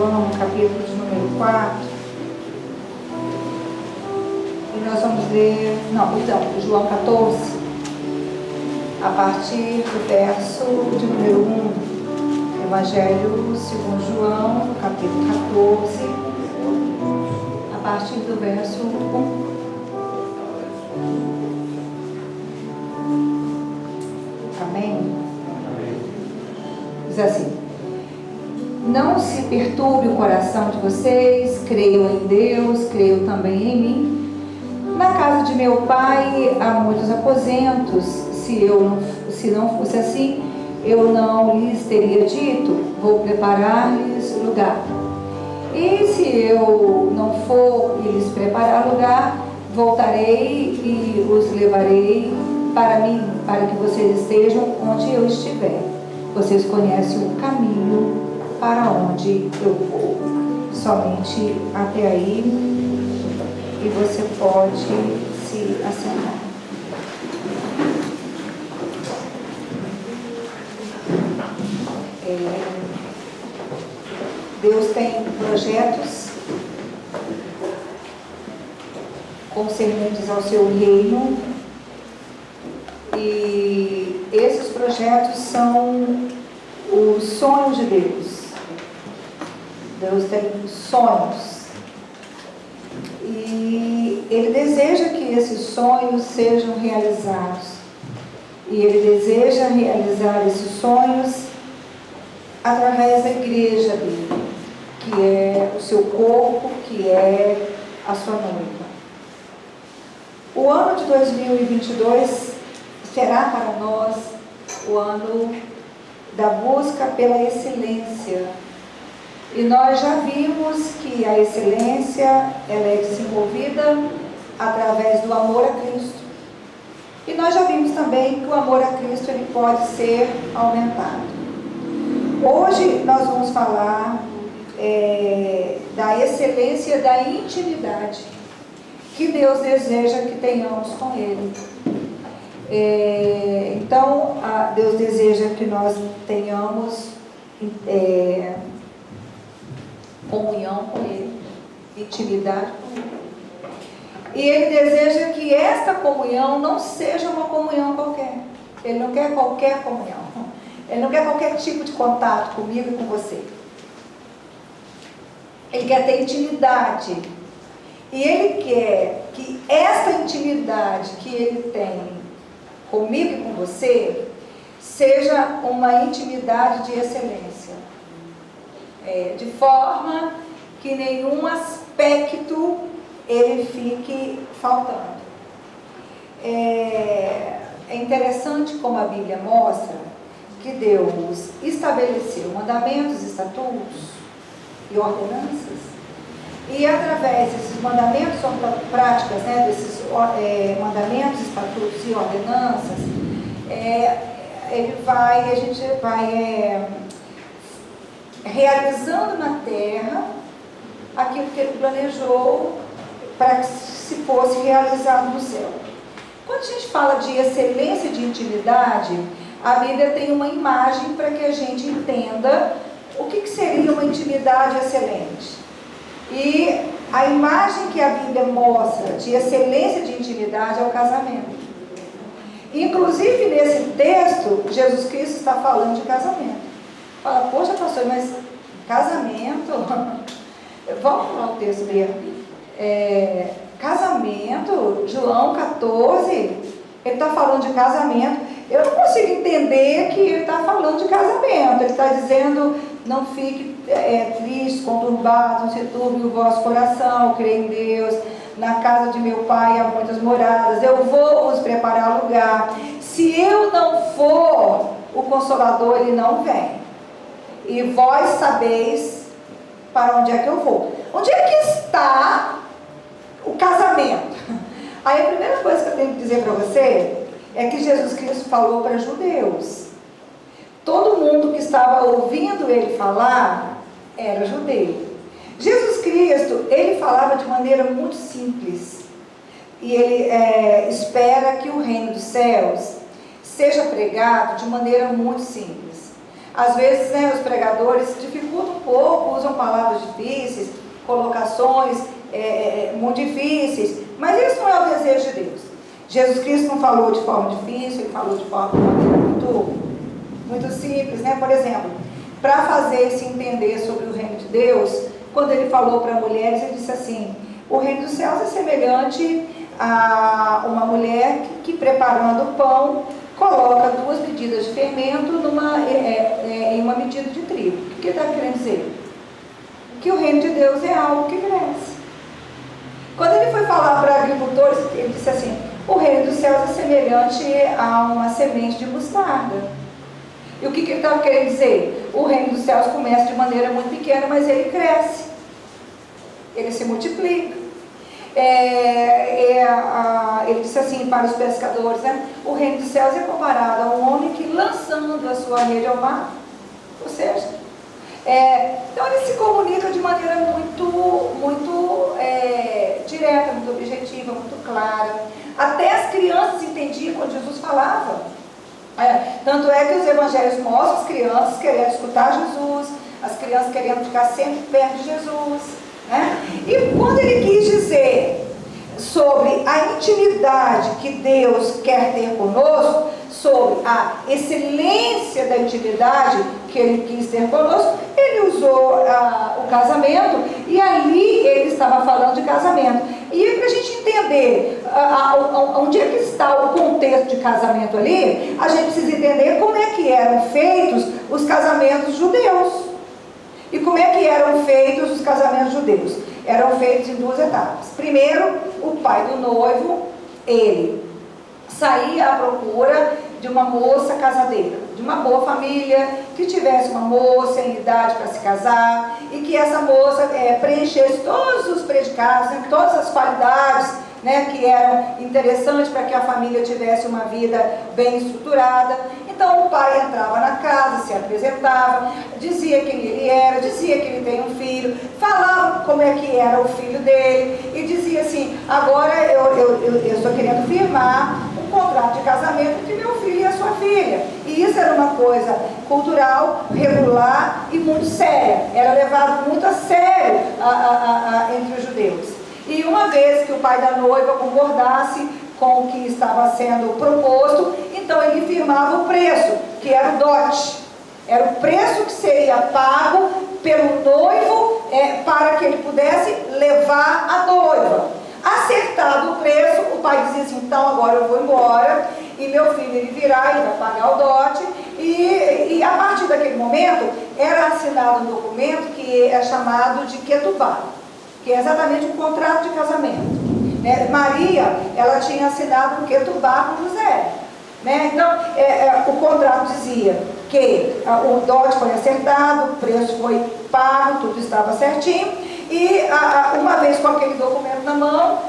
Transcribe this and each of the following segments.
João, capítulo de número 4. E nós vamos ler, João 14, a partir do verso de número 1. Evangelho segundo João, capítulo 14, a partir do verso 1. Amém? Diz assim: não se perturbe o coração de vocês, creiam em Deus, creiam também em mim. Na casa de meu pai há muitos aposentos. Se não fosse assim, eu não lhes teria dito, vou preparar-lhes lugar. E se eu não for lhes preparar lugar, voltarei e os levarei para mim, para que vocês estejam onde eu estiver. Vocês conhecem o caminho para onde eu vou. Somente até aí, e você pode se assentar. Deus tem projetos concernentes ao seu reino, e esses projetos são os sonhos de Deus. Deus tem sonhos e Ele deseja que esses sonhos sejam realizados, e Ele deseja realizar esses sonhos através da igreja dele, que é o seu corpo, que é a sua noiva. O ano de 2022 será para nós o ano da busca pela excelência. E nós já vimos que a excelência ela é desenvolvida através do amor a Cristo. E nós já vimos também que o amor a Cristo ele pode ser aumentado. Hoje nós vamos falar da excelência da intimidade que Deus deseja que tenhamos com Ele. Então, Deus deseja que nós tenhamos comunhão com Ele, intimidade com Ele. E Ele deseja que esta comunhão não seja uma comunhão qualquer. Ele não quer qualquer comunhão. Ele não quer qualquer tipo de contato comigo e com você. Ele quer ter intimidade. E Ele quer que esta intimidade que Ele tem comigo e com você seja uma intimidade de excelência. De forma que nenhum aspecto ele fique faltando. É interessante como a Bíblia mostra que Deus estabeleceu mandamentos, estatutos e ordenanças, e através desses mandamentos, são práticas, desses mandamentos, estatutos e ordenanças, a gente vai realizando na terra aquilo que Ele planejou para que se fosse realizado no céu. Quando a gente fala de excelência de intimidade, a Bíblia tem uma imagem para que a gente entenda o que seria uma intimidade excelente. E a imagem que a Bíblia mostra de excelência de intimidade é o casamento. Inclusive nesse texto, Jesus Cristo está falando de casamento. Fala, poxa pastor, mas casamento? Vamos lá o texto mesmo. Casamento, João 14, ele está falando de casamento. Eu não consigo entender que ele está falando de casamento. Ele está dizendo, não fique triste, conturbado, não se turbe o vosso coração, creia em Deus. Na casa de meu pai há muitas moradas, eu vou vos preparar lugar. Se eu não for, o Consolador ele não vem. E vós sabeis para onde é que eu vou. Onde é que está o casamento? Aí a primeira coisa que eu tenho que dizer para você é que Jesus Cristo falou para judeus. Todo mundo que estava ouvindo ele falar era judeu. Jesus Cristo, ele falava de maneira muito simples. E ele espera que o reino dos céus seja pregado de maneira muito simples. Às vezes, os pregadores dificultam um pouco usam palavras difíceis, colocações muito difíceis, mas isso não é o desejo de Deus. Jesus Cristo não falou de forma difícil, ele falou de maneira muito simples, né? Por exemplo, para fazer se entender sobre o reino de Deus, quando ele falou para mulheres, ele disse assim: o reino dos céus é semelhante a uma mulher que preparando o pão, coloca 2 medidas de fermento em uma medida de trigo. O que ele está querendo dizer? Que o reino de Deus é algo que cresce. Quando ele foi falar para agricultores, ele disse assim: o reino dos céus é semelhante a uma semente de mostarda. E o que ele estava querendo dizer? O reino dos céus começa de maneira muito pequena, mas ele cresce, ele se multiplica. Ele disse assim para os pescadores, né? O reino dos céus é comparado a um homem que, lançando a sua rede ao mar, ou seja, então ele se comunica de maneira muito direta, muito objetiva, muito clara. Até as crianças entendiam quando Jesus falava. Tanto é que os evangelhos mostram as crianças querendo escutar Jesus, as crianças querendo ficar sempre perto de Jesus, né? E quando ele quis dizer sobre a intimidade que Deus quer ter conosco, sobre a excelência da intimidade que ele quis ter conosco, ele usou o casamento, e ali ele estava falando de casamento. E para a gente entender onde é que está o contexto de casamento ali, a gente precisa entender como é que eram feitos os casamentos judeus. E como é que eram feitos os casamentos judeus? Eram feitos em 2 etapas. Primeiro, o pai do noivo, ele saía à procura de uma moça casadeira, de uma boa família, que tivesse uma moça em idade para se casar, e que essa moça preenchesse todos os predicados, né, todas as qualidades, né, que eram interessantes para que a família tivesse uma vida bem estruturada. Então o pai entrava na casa, se apresentava, dizia quem ele era, dizia que ele tem um filho, falava como é que era o filho dele, e dizia assim: agora eu estou querendo firmar um contrato de casamento entre meu filho e a sua filha. E isso era uma coisa cultural, regular e muito séria, era levado muito a sério entre os judeus. E uma vez que o pai da noiva concordasse com o que estava sendo proposto, então ele firmava o preço, que era o dote. Era o preço que seria pago pelo noivo para que ele pudesse levar a noiva. Acertado o preço, o pai dizia assim: então agora eu vou embora, e meu filho ele virá, ele vai pagar o dote, e a partir daquele momento era assinado um documento que é chamado de ketubá, que é exatamente um contrato de casamento. Maria, ela tinha assinado um ketubá com José, né? Então, o contrato dizia que o dote foi acertado, o preço foi pago, tudo estava certinho, e uma vez com aquele documento na mão,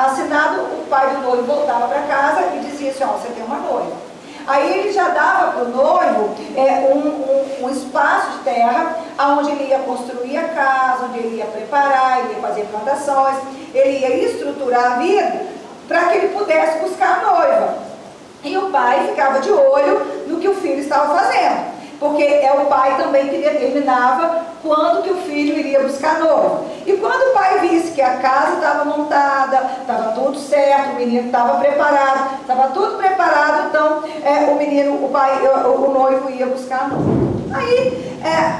assinado, o pai do noivo voltava para casa e dizia assim: ó, você tem uma noiva. Aí ele já dava para o noivo um espaço de terra, onde ele ia construir a casa, onde ele ia preparar, ele ia fazer plantações, ele ia estruturar a vida para que ele pudesse buscar a noiva. E o pai ficava de olho no que o filho estava fazendo, porque é o pai também que determinava quando que o filho iria buscar a noiva. E quando o pai visse que a casa estava montada, estava tudo certo, o menino estava preparado, estava tudo preparado, então o noivo ia buscar a noiva. Aí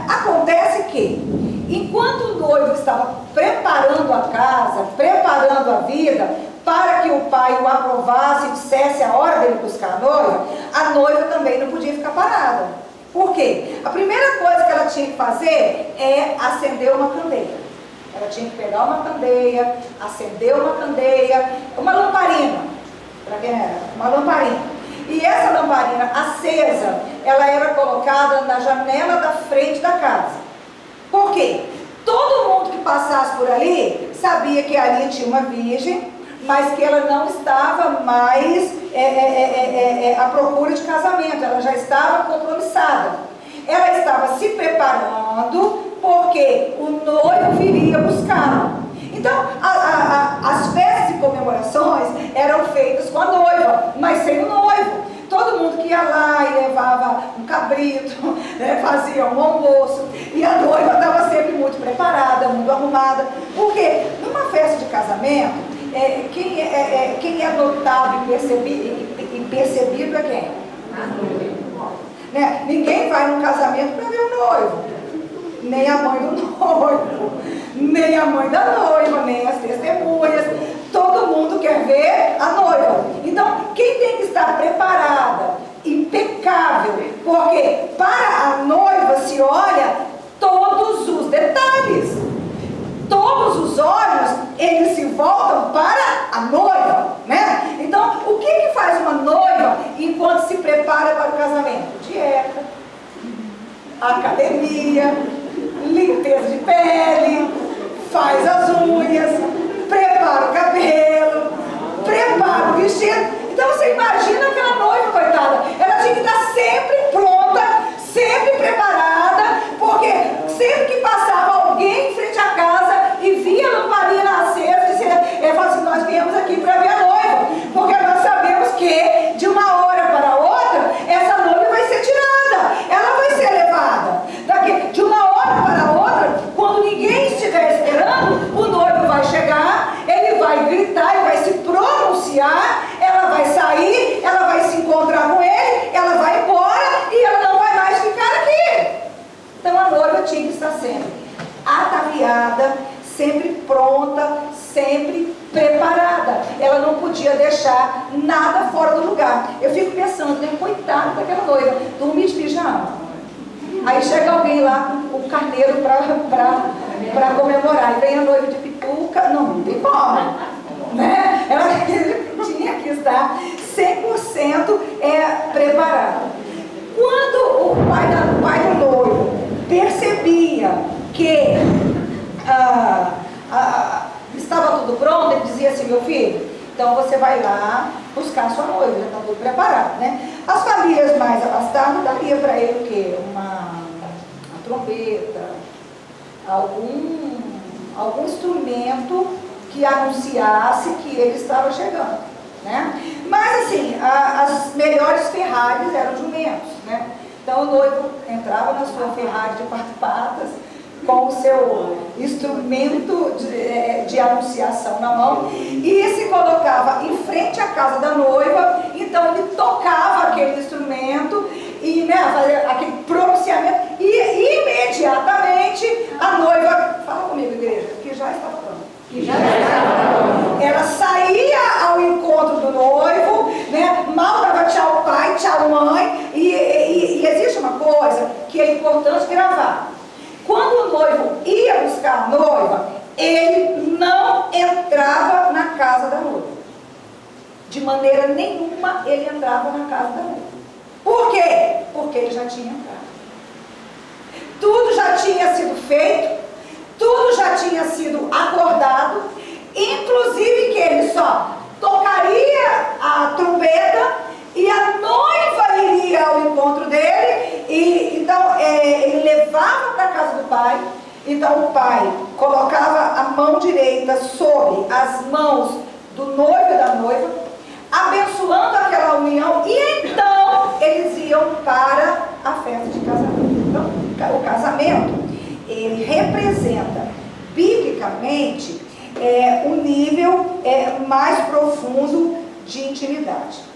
acontece que, enquanto o noivo estava preparando a casa, preparando a vida, para que o pai o aprovasse e dissesse a hora dele buscar a noiva também não podia ficar parada. Por quê? A primeira coisa que ela tinha que fazer é acender uma candeia. Ela tinha que pegar uma candeia, acender uma candeia, uma lamparina, para quem era? Uma lamparina. E essa lamparina acesa, ela era colocada na janela da frente da casa. Por quê? Todo mundo que passasse por ali sabia que ali tinha uma virgem, mas que ela não estava mais à procura de casamento, ela já estava compromissada. Ela estava se preparando porque o noivo viria buscá-la. Então, as festas e comemorações eram feitas com a noiva, mas sem o noivo. Todo mundo que ia lá e levava um cabrito, né, fazia um almoço, e a noiva estava sempre muito preparada. arrumada. Porque numa festa de casamento, quem é notado e percebido é quem? A noiva. Né? Ninguém vai num casamento para ver o noivo, nem a mãe do noivo, nem a mãe da noiva, nem as testemunhas. Todo mundo quer ver a noiva. Então, quem tem que estar preparada, impecável, porque para a noiva se olha todos os detalhes. Todos os olhos, eles se voltam para a noiva, né? Então, o que faz uma noiva enquanto se prepara para o casamento? Dieta, academia, limpeza de pele, faz as unhas, prepara o cabelo, prepara o vestido. Então, você imagina aquela noiva, coitada, ela tinha que estar sempre pronta, sempre preparada, porque sempre que passava alguém em frente à casa e via a lamparina acesa, ele falava assim: nós viemos aqui para ver a noiva, porque nós sabemos que de uma hora para outra essa noiva vai ser tirada, ela vai ser levada. De uma hora para outra, quando ninguém estiver esperando, o noivo vai chegar, ele vai gritar, ele vai se pronunciar, ela vai sair, ela vai se encontrar com ele, ela vai embora e ela não vai mais ficar aqui. Então a noiva tinha que estar sempre ataviada, sempre pronta, sempre preparada. Ela não podia deixar nada fora do lugar. Eu fico pensando, né, coitada daquela noiva, dormir de pijama. Aí chega alguém lá com o carneiro para comemorar. E vem a noiva de pituca. Não tem como, né? Ela tinha que estar 100% preparada. Quando o pai do noivo percebia que estava tudo pronto, ele dizia assim: meu filho, então você vai lá buscar a sua noiva, já está tudo preparado, né? As famílias mais afastadas daria para ele o quê? Uma trombeta, algum instrumento que anunciasse que ele estava chegando, né? Mas assim, as melhores Ferraris eram jumentos, né? Então o noivo entrava na sua Ferrari de 4 patas, com o seu instrumento de anunciação na mão, e se colocava em frente à casa da noiva. Então ele tocava aquele instrumento e, né, fazia aquele pronunciamento, e imediatamente a noiva, fala comigo, igreja, que já estava pronta. Ela saía ao encontro do noivo, né? Mal dava tchau pai, tchau mãe, e existe uma coisa que é importante gravar. Quando o noivo ia buscar a noiva, ele não entrava na casa da noiva. De maneira nenhuma ele entrava na casa da noiva. Por quê? Porque ele já tinha entrado. Tudo já tinha sido feito, tudo já tinha sido acordado, inclusive que ele só tocaria a trombeta e a noiva iria ao encontro dele, e então ele levava para a casa do pai. Então o pai colocava a mão direita sobre as mãos do noivo e da noiva, abençoando aquela união, e então eles iam para a festa de casamento. Então o casamento, ele representa biblicamente um nível mais profundo de intimidade.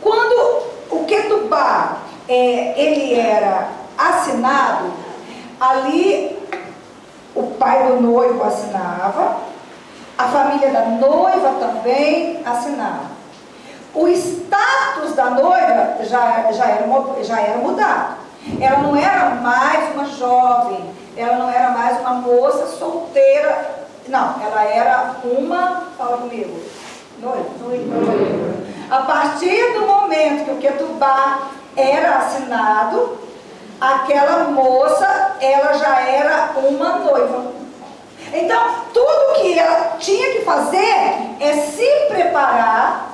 Quando o ketubá ele era assinado, ali o pai do noivo assinava, a família da noiva também assinava. O status da noiva já era mudado. Ela não era mais uma jovem, ela não era mais uma moça solteira, não, ela era uma, fala comigo, noiva. A partir do momento que o ketubá era assinado, aquela moça, ela já era uma noiva. Então, tudo que ela tinha que fazer é se preparar.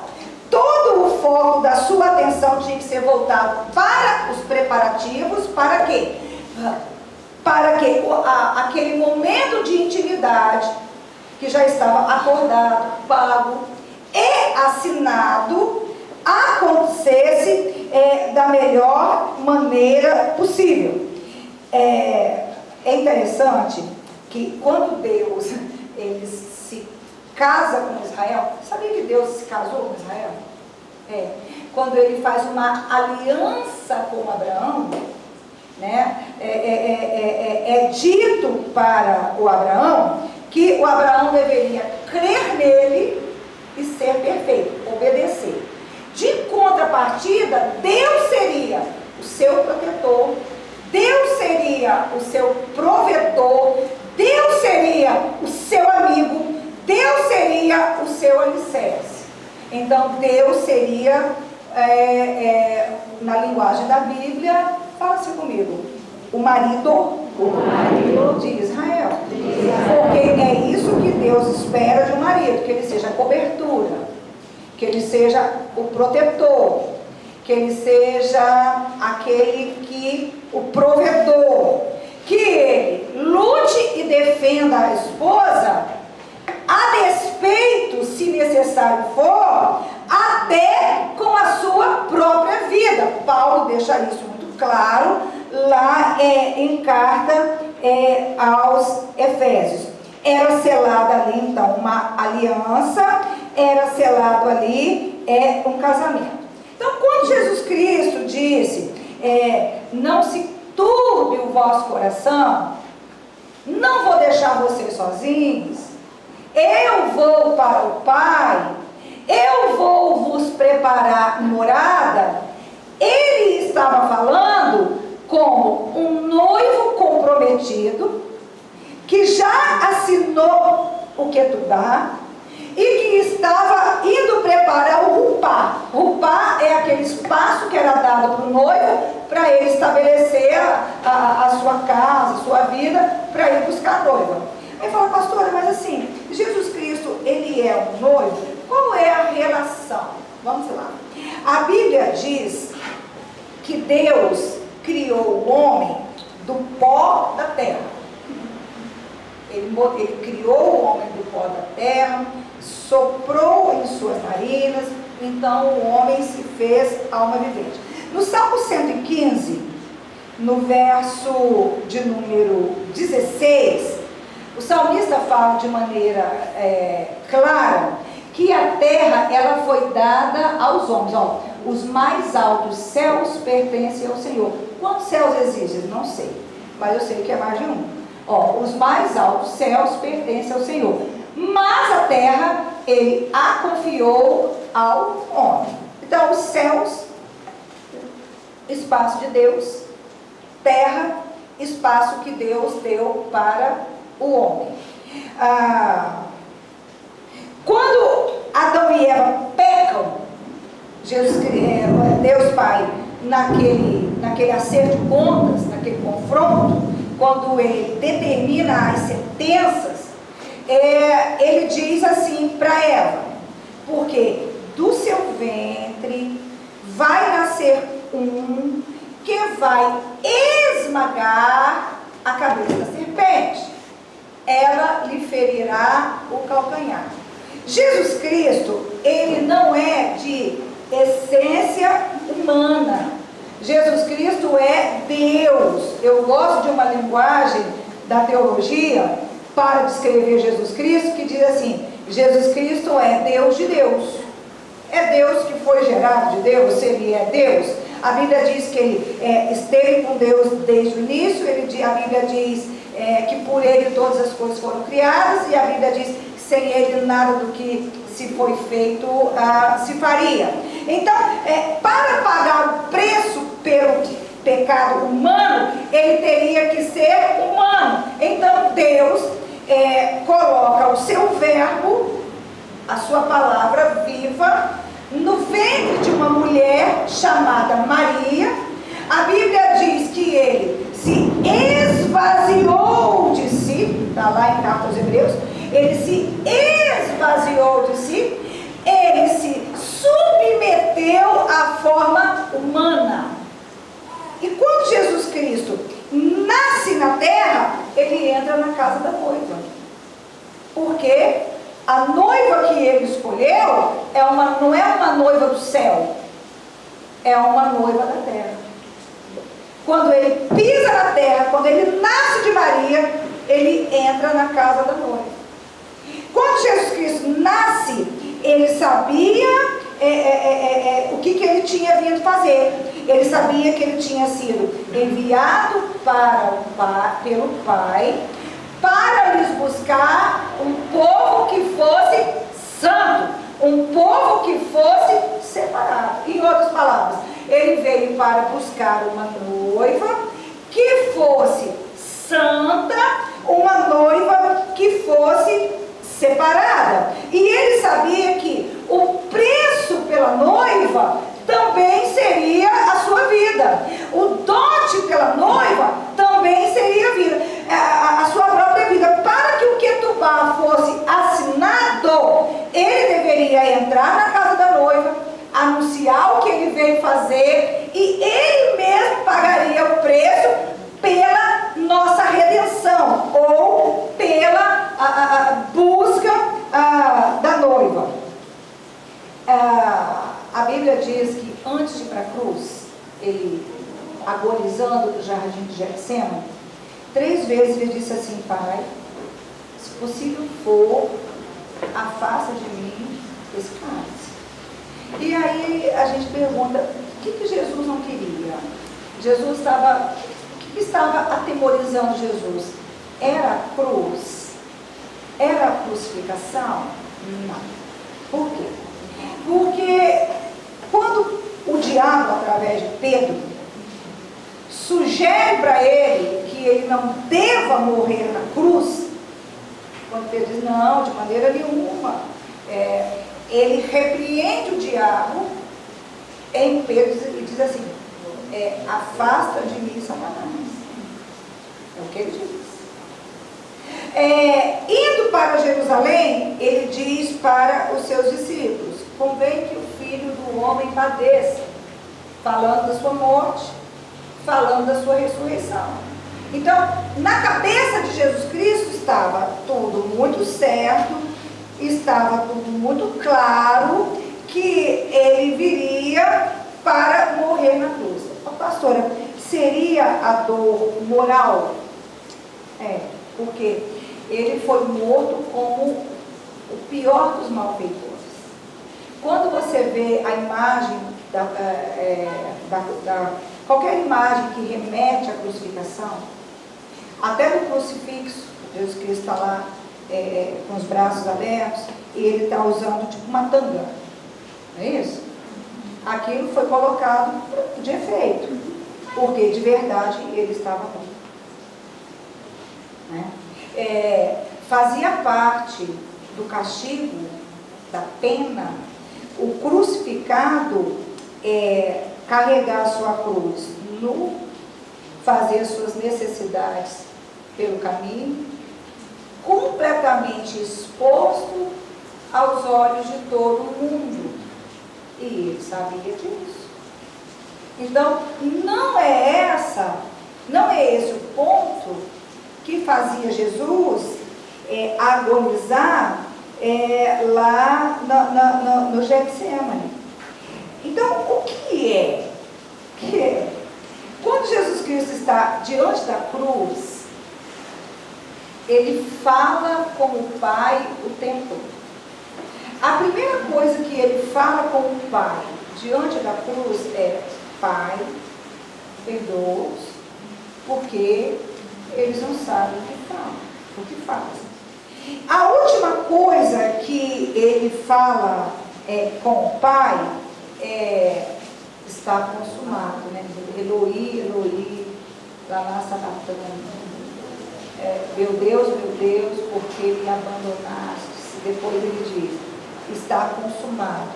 Todo o foco da sua atenção tinha que ser voltado para os preparativos. Para quê? Para que aquele momento de intimidade, que já estava acordado, pago e assinado, acontecesse da melhor maneira possível. É interessante que quando Deus ele se casa com Israel, sabia que Deus se casou com Israel? Quando ele faz uma aliança com Abraão, né, é dito para o Abraão que o Abraão deveria crer nele e ser perfeito, obedecer. De contrapartida, Deus seria o seu protetor, Deus seria o seu provedor, Deus seria o seu amigo, Deus seria o seu alicerce. Então Deus seria, na linguagem da Bíblia, fala-se comigo, o marido de Israel. Porque é isso que Deus espera de um marido, que ele seja a cobertura, que ele seja o protetor, que ele seja aquele que, o provedor, que ele lute e defenda a esposa, a despeito, se necessário for, até com a sua própria vida. Paulo deixa isso muito claro lá em carta aos Efésios. Era selada ali então uma aliança, era selado ali um casamento. Então quando Jesus Cristo disse, não se turbe o vosso coração, não vou deixar vocês sozinhos, eu vou para o Pai, eu vou vos preparar morada, ele estava falando como um noivo comprometido, que já assinou o Ketubá, e que estava indo preparar o Rupá. Rupá é aquele espaço que era dado para o noivo, para ele estabelecer a sua casa, a sua vida, para ir buscar a noiva. Aí fala, pastora, mas assim, Jesus Cristo, ele é um noivo, qual é a relação? Vamos lá. A Bíblia diz que Deus criou o homem do pó da terra. Ele criou o homem do pó da terra, soprou em suas narinas, então o homem se fez alma vivente. No Salmo 115, no verso de número 16, o salmista fala de maneira clara que a terra ela foi dada aos homens. Ó, os mais altos céus pertencem ao Senhor. Quantos céus existem? Não sei, mas eu sei que é mais de um. Ó, os mais altos céus pertencem ao Senhor, mas a terra ele a confiou ao homem. Então os céus, espaço de Deus, terra, espaço que Deus deu para o homem. Quando Adão e Eva pecam, Deus Pai, naquele acerto de contas, naquele confronto, quando ele determina as sentenças, ele diz assim para Eva, porque do seu ventre vai nascer um que vai esmagar a cabeça da serpente, ela lhe ferirá o calcanhar. Jesus Cristo, ele não é de essência humana. Jesus Cristo é Deus. Eu gosto de uma linguagem da teologia para descrever Jesus Cristo que diz assim: Jesus Cristo é Deus de Deus. É Deus que foi gerado de Deus, se ele é Deus. A Bíblia diz que ele esteve com Deus desde o início. A Bíblia diz que por ele todas as coisas foram criadas, e a Bíblia diz que sem ele nada do que se foi feito se faria. Então, para pagar o preço pelo pecado humano, ele teria que ser humano. Então Deus coloca o seu verbo, a sua palavra viva, no ventre de uma mulher chamada Maria. A Bíblia diz que ele se esvaziou de si, está lá em Carta aos Hebreus, ele se esvaziou de si, ele se submeteu à forma humana. E quando Jesus Cristo nasce na terra, ele entra na casa da noiva. Porque a noiva que ele escolheu não é uma noiva do céu, é uma noiva da terra. Quando ele pisa na terra, quando ele nasce de Maria, ele entra na casa da noiva. Quando Jesus Cristo nasce, ele sabia o que ele tinha vindo fazer. Ele sabia que ele tinha sido enviado pelo Pai para lhes buscar um povo que fosse santo, um povo que fosse separado. Em outras palavras, ele veio para buscar uma noiva que fosse santa, uma noiva que fosse separada. E ele sabia que o preço pela noiva também seria a sua vida. O dote pela noiva também seria a vida, a sua própria vida. Para que o Ketubá fosse assinado, ele deveria entrar na casa da noiva, anunciar o que ele veio fazer, e ele mesmo pagaria o preço pela nossa redenção, ou pela busca da noiva. A Bíblia diz que antes de ir para a cruz, ele, agonizando no jardim de Getsemane, 3 vezes ele disse assim: Pai, se possível for, afasta de mim esse cálice. E aí a gente pergunta, o que Jesus não queria? Jesus estava, o que estava atemorizando Jesus? Era a cruz? Era a crucificação? Não. Por quê? Porque quando o diabo, através de Pedro, sugere para ele que ele não deva morrer na cruz, quando Pedro diz, não, de maneira nenhuma, ele repreende o diabo em Pedro e diz assim, afasta de mim, Satanás. É o que ele diz. Indo para Jerusalém, ele diz para os seus discípulos, convém que o Filho do Homem padeça, falando da sua morte, falando da sua ressurreição. Então, na cabeça de Jesus Cristo estava tudo muito certo, estava tudo muito claro, que ele viria para morrer na cruz. Pastora, seria a dor moral? Porque ele foi morto como o pior dos malfeitores. Quando você vê a imagem, qualquer imagem que remete à crucificação, até no crucifixo, Jesus Cristo está lá com os braços abertos, e ele está usando tipo uma tanga, não é isso? Aquilo foi colocado de efeito, porque de verdade ele estava morto. Fazia parte do castigo, da pena, o crucificado carregar a sua cruz nu, fazer as suas necessidades pelo caminho, completamente exposto aos olhos de todo mundo. E ele sabia disso. Então, não é esse o ponto que fazia Jesus agonizar lá no Getsemane. Então, o que é? Quando Jesus Cristo está diante da cruz, ele fala com o Pai o tempo todo. A primeira coisa que ele fala com o Pai diante da cruz é: Pai, perdoa-os, porque eles não sabem o que fazem. A última coisa que ele fala com o Pai está consumado, né? Eloi, Eloi, lama sabachthani. Meu Deus, por que me abandonaste? Depois ele diz, está consumado.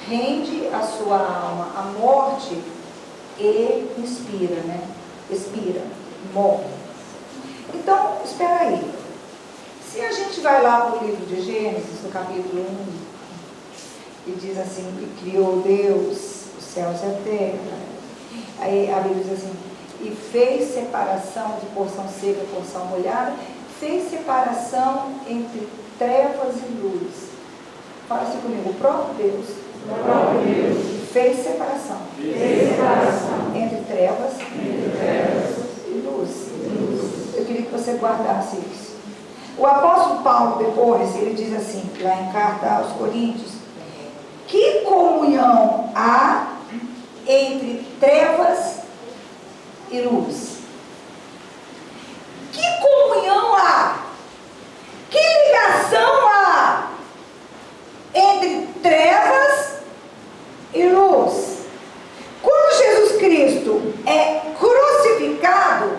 Rende a sua alma à morte e expira, né? Expira, morre. Então, espera aí. Se a gente vai lá para o livro de Gênesis, no capítulo 1, e diz assim, que criou Deus os céus e a terra. Aí a Bíblia diz assim, e fez separação de porção seca e porção molhada, fez separação entre trevas e luz. Fala assim comigo, o próprio Deus, fez separação entre trevas e luz. Eu queria que você guardasse isso. O apóstolo Paulo, depois, ele diz assim, lá em carta aos Coríntios: que comunhão há entre trevas e luz? Que comunhão há? Que ligação há entre trevas e luz? Quando Jesus Cristo é crucificado,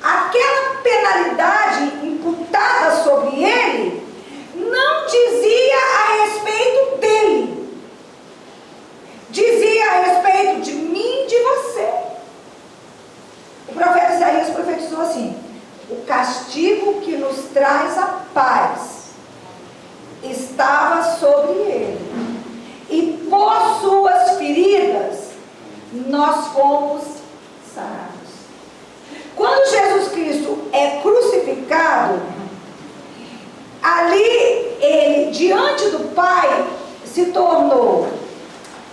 aquela penalidade imputada sobre ele não dizia a respeito dele, dizia a respeito de mim e de você. O profeta Isaías profetizou assim: o castigo que nos traz a paz estava sobre ele, e por suas feridas nós fomos sarados. Quando Jesus Cristo é crucificado, ali ele, diante do Pai, se tornou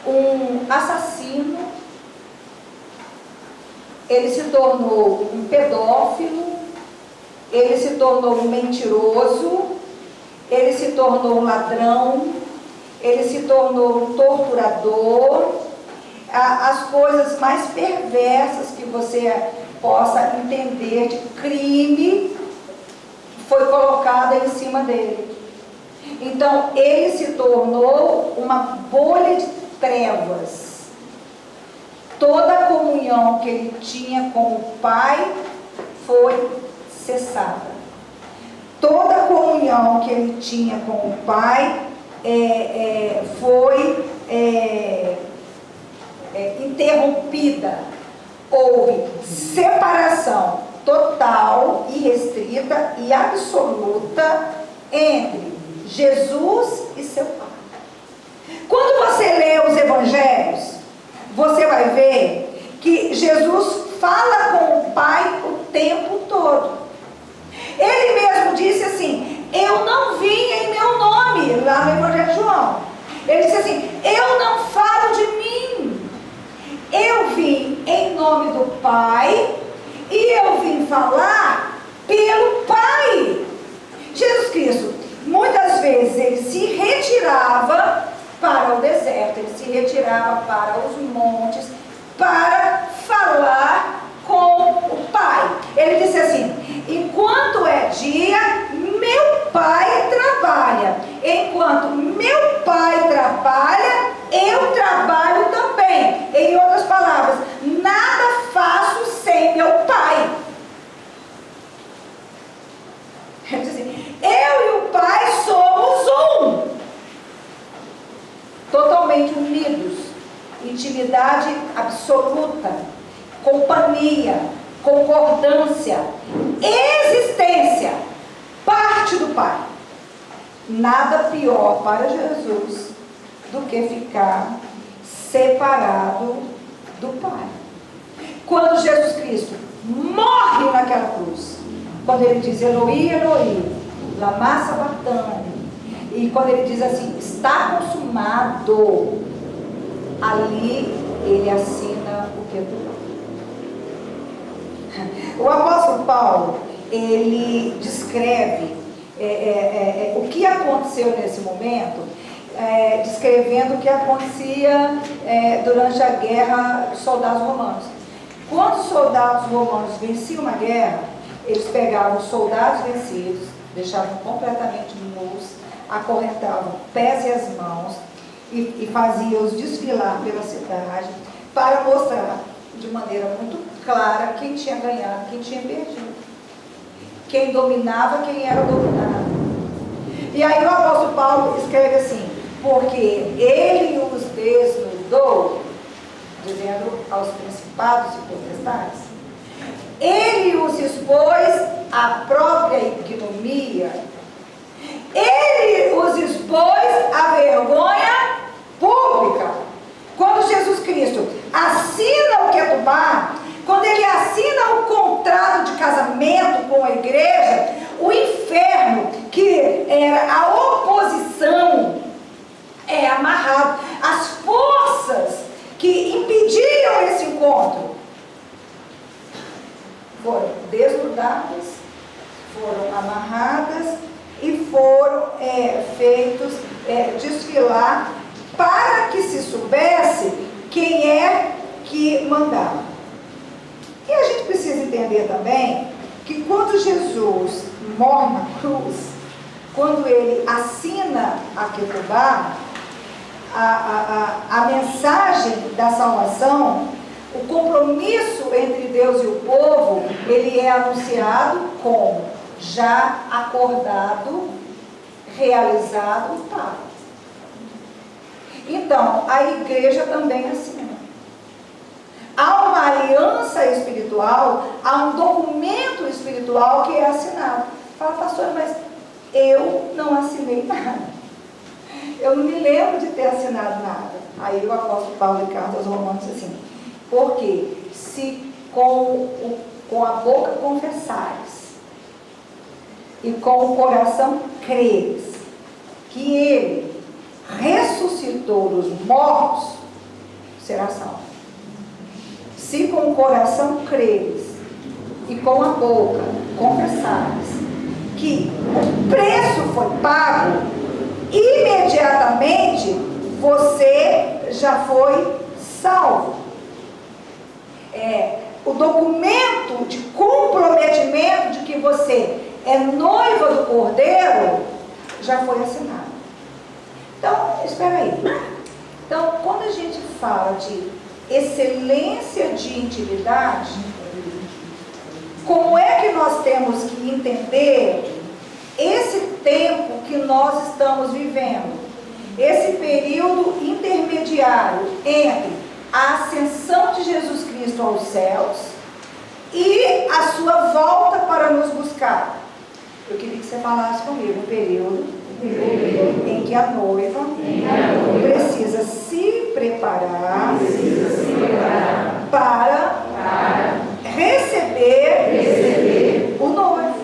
um assassino, ele se tornou um pedófilo, ele se tornou um mentiroso, ele se tornou um ladrão, ele se tornou um torturador, as coisas mais perversas que você possa entender de crime foi colocada em cima dele. Então ele se tornou uma bolha de trevas. Toda a comunhão que ele tinha com o Pai foi cessada. Toda a comunhão que ele tinha com o Pai foi interrompida. Houve separação total e restrita e absoluta entre Jesus e seu Pai. Quando você lê os evangelhos, você vai ver que Jesus fala com o Pai o tempo todo. Ele mesmo disse assim: eu não vim em meu nome, lá no Evangelho de João. Ele disse assim: eu não falo de mim, eu vim em nome do Pai e eu vim falar pelo Pai. Jesus Cristo, muitas vezes ele se retirava para o deserto, ele se retirava para os montes para falar com o Pai. Ele disse assim: enquanto é dia, meu Pai trabalha. Enquanto meu Pai trabalha, eu trabalho também. Em outras palavras, nada faço sem meu Pai. Ele diz assim: eu e o Pai somos um. Totalmente unidos. Intimidade absoluta. Companhia. Concordância. Existência. Parte do Pai. Nada pior para Jesus do que ficar separado do Pai. Quando Jesus Cristo morre naquela cruz, quando ele diz Eloi, Eloi, lama sabachthani, e quando ele diz assim, está consumado, ali ele assina o que é. O apóstolo Paulo, ele descreve o que aconteceu nesse momento, descrevendo o que acontecia durante a guerra dos soldados romanos. Quando os soldados romanos venciam uma guerra, eles pegavam os soldados vencidos, deixavam completamente nus, acorrentavam pés e as mãos e faziam-os desfilar pela cidade para mostrar de maneira muito clara quem tinha ganhado, quem tinha perdido, quem dominava, quem era dominado. E aí o apóstolo Paulo escreve assim: porque ele os desnudou, dizendo aos principados e potestades, ele os expôs à própria ignomia, ele os expôs à vergonha pública. Quando Jesus Cristo assina o ketubá, quando ele assina o contrato de casamento com a igreja, o inferno, que era a oposição, é amarrado. As forças que impediam esse encontro foram desnudadas, foram amarradas e foram feitos desfilar para que se soubesse quem é que mandava. E a gente precisa entender também que quando Jesus morre na cruz, quando ele assina a Ketubá, a mensagem da salvação, o compromisso entre Deus e o povo, ele é anunciado como já acordado, realizado e pago. Então, a igreja também assina. Há uma aliança espiritual, há um documento espiritual que é assinado. Fala, pastor, mas eu não assinei nada. Eu não me lembro de ter assinado nada. Aí o apóstolo Paulo, em carta aos Romanos, diz assim: porque se com a boca confessares e com o coração creres que ele ressuscitou dos mortos, será salvo. Se com o coração creres e com a boca confessares que o preço foi pago, imediatamente você já foi salvo. O documento de comprometimento de que você é noiva do Cordeiro já foi assinado. Então, espera aí. Então, quando a gente fala de excelência de intimidade, como é que nós temos que entender esse tempo que nós estamos vivendo? Esse período intermediário entre a ascensão de Jesus Cristo aos céus e a sua volta para nos buscar. Eu queria que você falasse comigo, um período em que a noiva precisa se preparar para receber o noivo.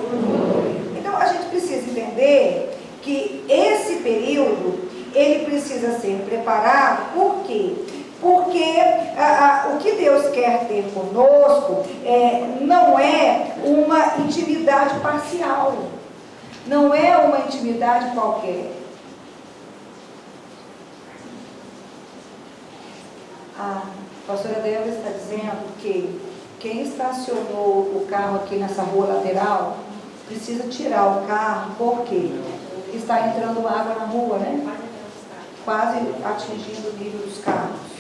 Então a gente precisa entender que esse período ele precisa ser preparado. Por quê? Porque o que Deus quer ter conosco não é uma intimidade parcial, não é uma intimidade qualquer. A pastora Débora está dizendo que quem estacionou o carro aqui nessa rua lateral precisa tirar o carro, porque está entrando água na rua, né? Quase atingindo o nível dos carros.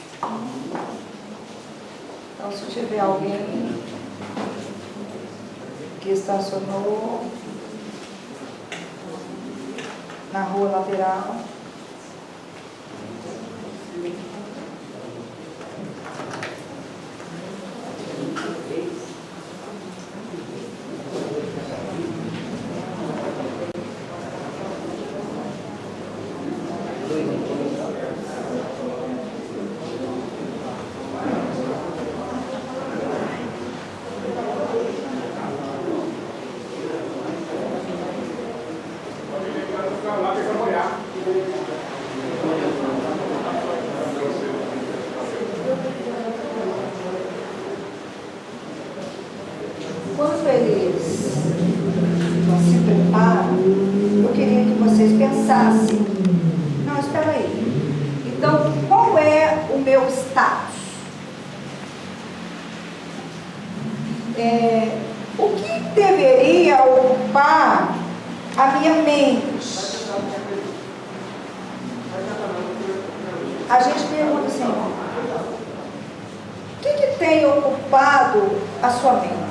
Então, se tiver alguém que estacionou na rua lateral, quando eles se preparam, eu queria que vocês pensassem: não, espera aí, então qual é o meu status? O que deveria ocupar a minha mente? A gente pergunta assim: o que tem ocupado a sua mente?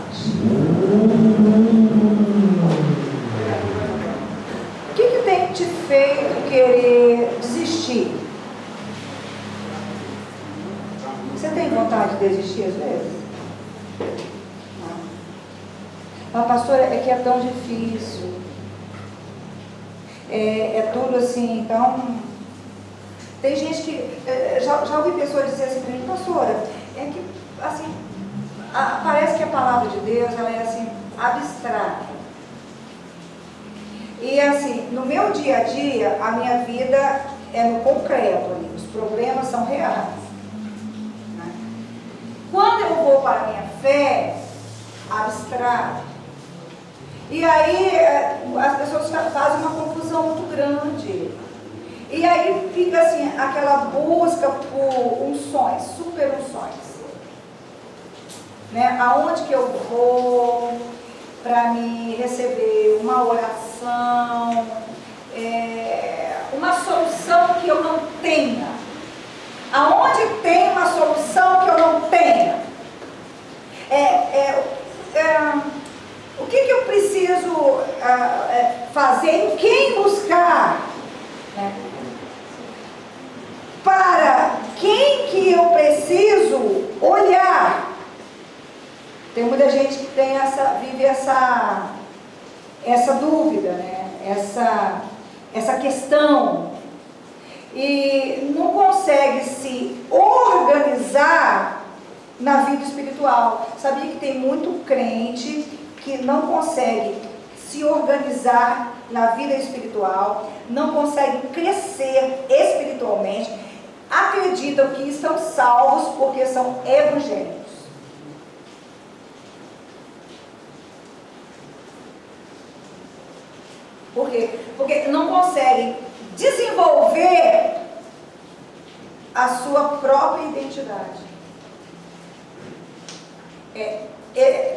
O que tem te feito querer desistir? Você tem vontade de desistir às vezes? Mas, pastora, é que é tão difícil. É tudo assim, então... Tem gente que... Já ouvi pessoas dizer assim para mim: pastora, é que, assim, parece que a palavra de Deus, ela é assim, abstrata. E assim, no meu dia a dia, a minha vida é no concreto ali, os problemas são reais. Né? Quando eu vou para a minha fé, abstrata. E aí, E aí fica assim, aquela busca por unções, super unções. Né? Aonde que eu vou para me receber uma oração, uma solução que eu não tenha? Aonde tem uma solução que eu não tenha? O que eu preciso fazer? Em quem buscar? Né? Para quem que eu preciso olhar? Tem muita gente que tem vive essa dúvida, né? essa questão, e não consegue se organizar na vida espiritual. Sabia que tem muito crente que não consegue se organizar na vida espiritual, não consegue crescer espiritualmente, acreditam que estão salvos porque são evangélicos. Por quê? Porque não conseguem desenvolver a sua própria identidade.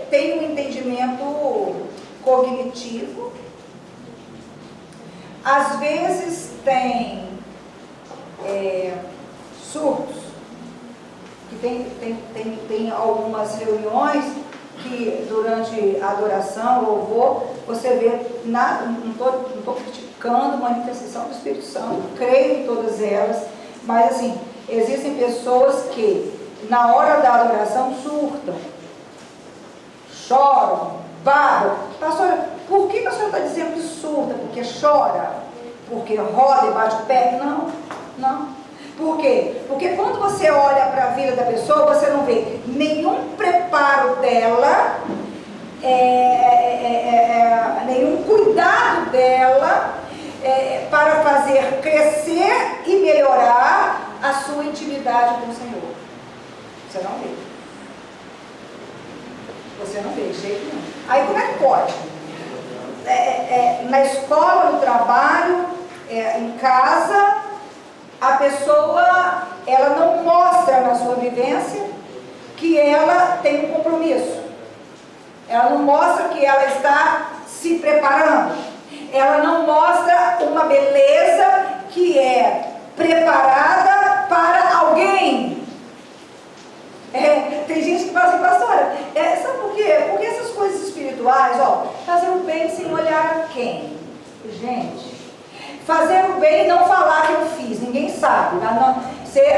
Tem um entendimento cognitivo, às vezes tem surtos, que tem algumas reuniões que durante a adoração, louvor, você vê, não estou criticando uma intercessão do Espírito Santo, creio em todas elas, mas assim, existem pessoas que na hora da adoração surtam, choram, babam. Pastora, por que a senhora está dizendo que surta? Porque chora? Porque roda e bate o pé? Não. Por quê? Porque quando você olha para a vida da pessoa, você não vê nenhum preparo dela, nenhum cuidado dela para fazer crescer e melhorar a sua intimidade com o Senhor. Você não vê. Você não vê, de jeito nenhum. Aí como é que pode? Na escola, no trabalho, em casa, a pessoa, ela não mostra na sua vivência que ela tem um compromisso. Ela não mostra que ela está se preparando. Ela não mostra uma beleza que é preparada para alguém. Tem gente que fala assim, pastora, sabe por quê? Porque essas coisas espirituais, fazer o bem sem olhar a quem? Gente, fazer o bem e não falar que eu fiz, ninguém sabe, não, ser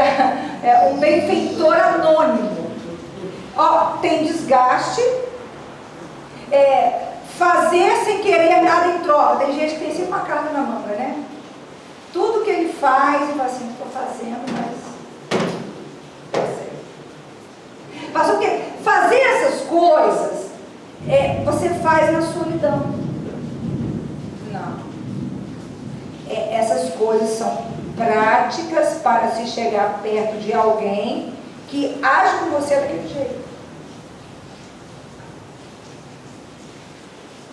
um benfeitor anônimo. Tem desgaste, fazer sem querer nada em troca. Tem gente que tem sempre uma carta na manga, né? Tudo que ele faz, ele fala assim, estou fazendo, mas Mas o que? Fazer essas coisas, você faz na solidão. Não. Essas coisas são práticas para se chegar perto de alguém que age com você daquele jeito.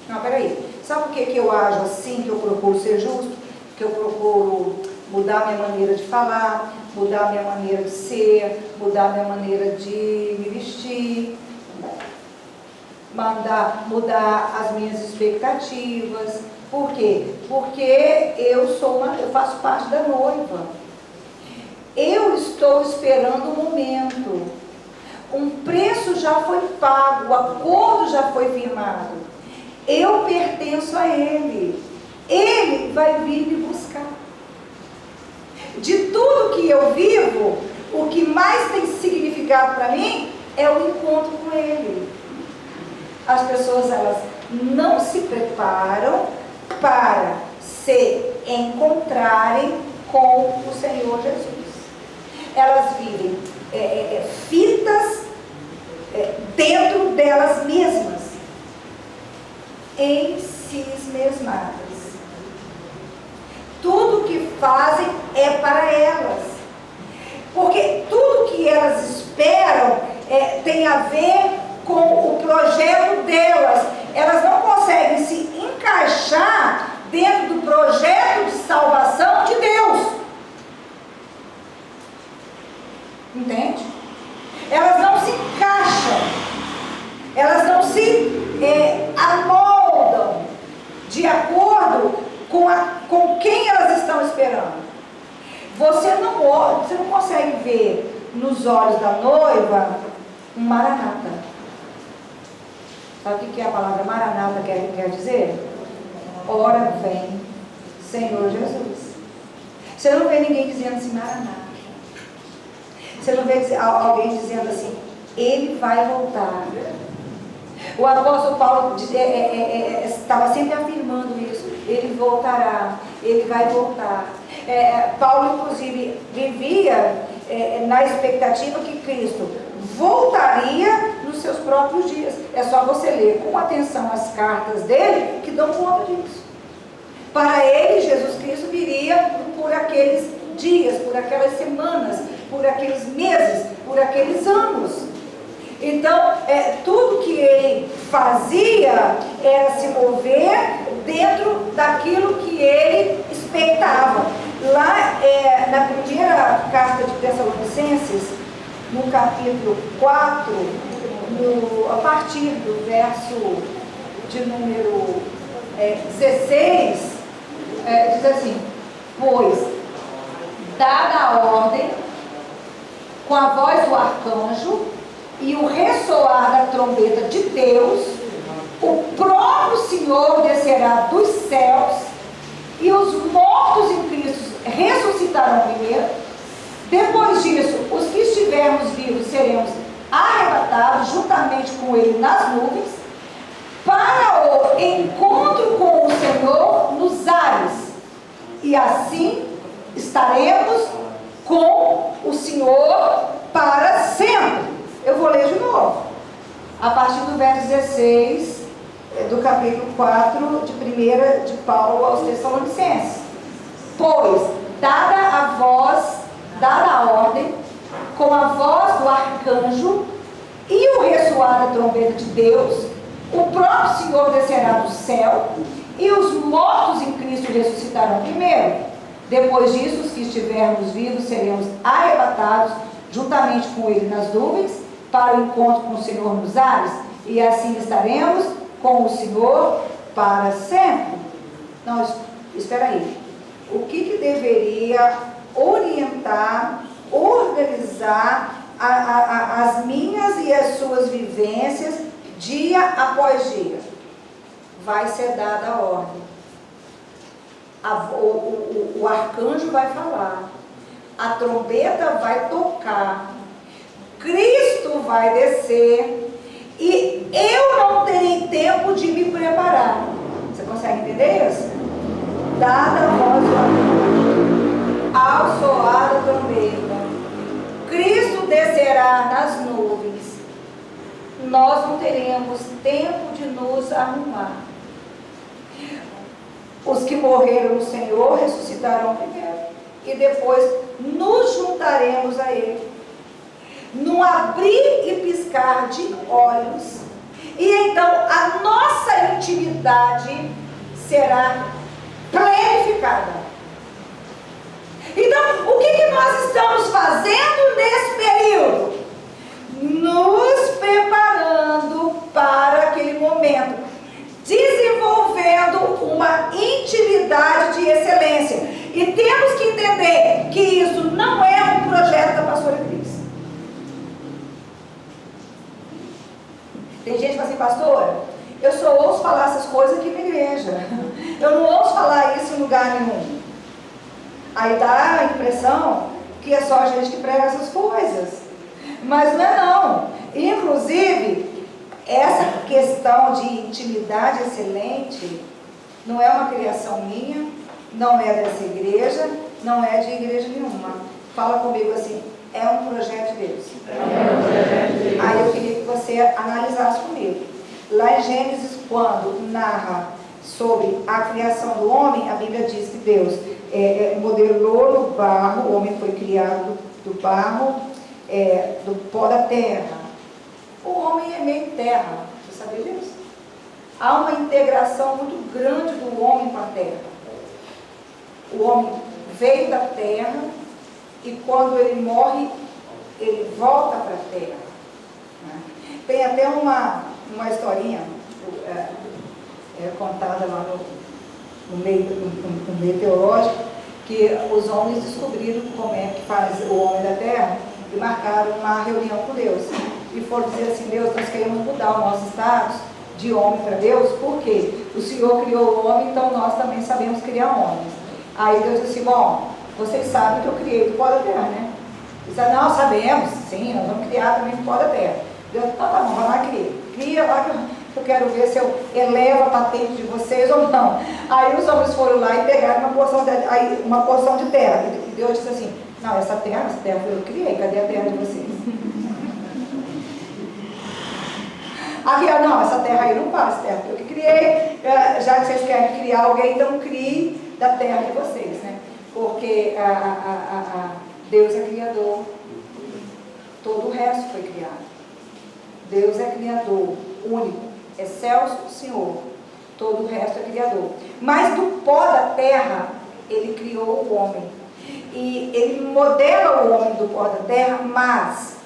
Não, peraí. Sabe por que eu ajo assim, que eu procuro ser justo? Que eu procuro mudar a minha maneira de falar, mudar a minha maneira de ser, mudar a minha maneira de me vestir, mudar as minhas expectativas. Por quê? Porque eu faço parte da noiva. Eu estou esperando o momento. Um preço já foi pago, o acordo já foi firmado. Eu pertenço a Ele. Ele vai vir me buscar. De tudo que eu vivo, o que mais tem significado para mim é o encontro com Ele. As pessoas, elas não se preparam para se encontrarem com o Senhor Jesus. Elas vivem fitas dentro delas mesmas, em si mesmadas. Tudo que fazem é para elas, porque tudo que elas esperam tem a ver com o projeto delas. Elas não conseguem se encaixar dentro do projeto de salvação de Deus. acordo com quem elas estão esperando. Você não consegue ver nos olhos da noiva um maranata. Sabe o que a palavra maranata quer dizer? Ora vem, Senhor Jesus. Você não vê ninguém dizendo assim, maranata. Você não vê alguém dizendo assim, ele vai voltar. O apóstolo Paulo estava sempre afirmando isso. Ele voltará, ele vai voltar. Paulo, inclusive, vivia na expectativa que Cristo voltaria nos seus próprios dias. É só você ler com atenção as cartas dele que dão conta disso. Para ele, Jesus Cristo viria por aqueles dias, por aquelas semanas, por aqueles meses, por aqueles anos. Então, tudo que ele fazia era se mover dentro daquilo que ele expectava. Lá, na primeira carta de Tessalonicenses, no capítulo 4, a partir do verso de número 16, diz assim: pois, dada a ordem, com a voz do arcanjo e o ressoar da trombeta de Deus, o próprio Senhor descerá dos céus, e os mortos em Cristo ressuscitarão primeiro. Depois disso, os que estivermos vivos seremos arrebatados juntamente com ele nas nuvens, para o encontro com o Senhor nos ares, e assim estaremos com o Senhor para sempre. Eu vou ler de novo, a partir do verso 16, do capítulo 4 de 1 de Paulo aos Tessalonicenses. Pois, dada a ordem, com a voz do arcanjo e o ressoar da trombeta de Deus, o próprio Senhor descerá do céu, e os mortos em Cristo ressuscitarão primeiro. Depois disso, os que estivermos vivos seremos arrebatados juntamente com ele nas nuvens, para o encontro com o Senhor nos ares, e assim estaremos com o Senhor para sempre. Não, espera aí. O que deveria orientar, organizar as minhas e as suas vivências dia após dia? Vai ser dada a ordem. O arcanjo vai falar, a trombeta vai tocar, Cristo vai descer, e eu não terei tempo de me preparar. Você consegue entender isso? Dada a voz do arcanjo, ao soar da trombeta, Cristo descerá nas nuvens. Nós não teremos tempo de nos arrumar. Os que morreram no Senhor ressuscitarão primeiro, e depois nos juntaremos a Ele, num abrir e piscar de olhos, e então a nossa intimidade será planificada. Então, o que nós estamos fazendo nesse período? Nos preparando para aquele momento, desenvolvendo uma intimidade de excelência. E temos que entender que isso não é um projeto da pastora Cris. Tem gente que fala assim, pastora, eu só ouço falar essas coisas aqui na igreja. Eu não ouço falar isso em lugar nenhum. Aí dá a impressão que é só a gente que prega essas coisas. Mas não é não. Inclusive, essa questão de intimidade excelente não é uma criação minha, não é dessa igreja, não é de igreja nenhuma. Fala comigo assim, é um projeto de Deus. Aí eu queria que você analisasse comigo. Lá em Gênesis, quando narra sobre a criação do homem, a Bíblia diz que Deus modelou no barro, o homem foi criado do barro, do pó da terra. O homem é meio terra, você sabia disso? Há uma integração muito grande do homem com a terra. O homem veio da terra e quando ele morre, ele volta para a terra. Tem até uma historinha contada lá no meio teológico, que os homens descobriram como é que faz o homem da terra e marcaram uma reunião com Deus. E foram dizer assim: Deus, nós queremos mudar o nosso status de homem para Deus, porque o Senhor criou o homem, então nós também sabemos criar homens. Aí Deus disse assim: bom, vocês sabem que eu criei do pó da terra, né? Eles disseram: não, sabemos, sim, nós vamos criar também do pó da terra. Deus: então tá bom, vai lá, cria lá que eu quero ver se eu elevo a patente de vocês ou não. Aí os homens foram lá e pegaram uma porção de terra, e Deus disse assim: não, essa terra eu criei, cadê a terra de vocês? Aqui, não, essa terra aí não faz, terra eu que criei, já que vocês querem criar alguém, então crie da terra de vocês, né? Porque Deus é criador, todo o resto foi criado. Deus é criador, único, excelso Senhor, todo o resto é criador. Mas do pó da terra, Ele criou o homem. E Ele modela o homem do pó da terra, mas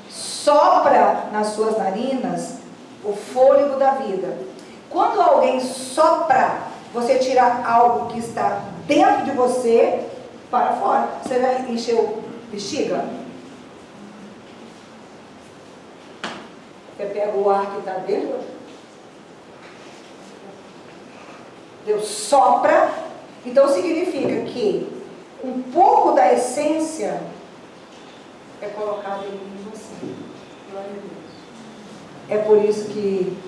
sopra nas suas narinas o fôlego da vida. Quando alguém sopra, você tira algo que está dentro de você para fora. Você já encheu bexiga? Você pega o ar que está dentro, Deus sopra, então significa que um pouco da essência é colocado em você. É por isso que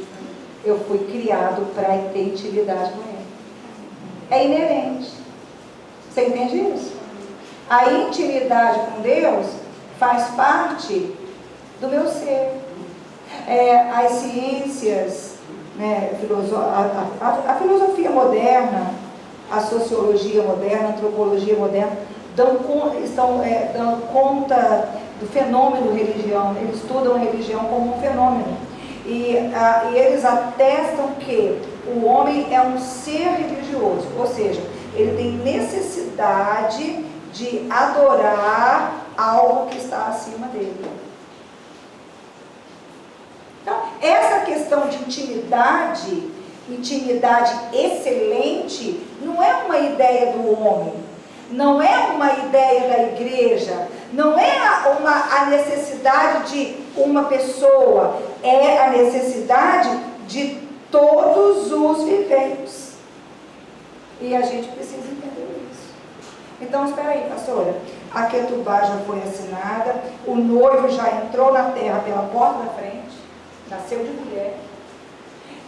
eu fui criado para ter intimidade com Ele. É inerente. Você entende isso? A intimidade com Deus faz parte do meu ser. As ciências, né, a filosofia moderna, a sociologia moderna, a antropologia moderna, estão dando conta do fenômeno religião. Eles estudam a religião como um fenômeno. E eles atestam que o homem é um ser religioso, ou seja, ele tem necessidade de adorar algo que está acima dele. Então, essa questão de intimidade excelente, não é uma ideia do homem, não é uma ideia da igreja, não é a necessidade de uma pessoa, é a necessidade de todos os viventes. E a gente precisa entender isso. Então, espera aí, pastora, a Ketubá já foi assinada, o noivo já entrou na terra pela porta da frente, nasceu de mulher,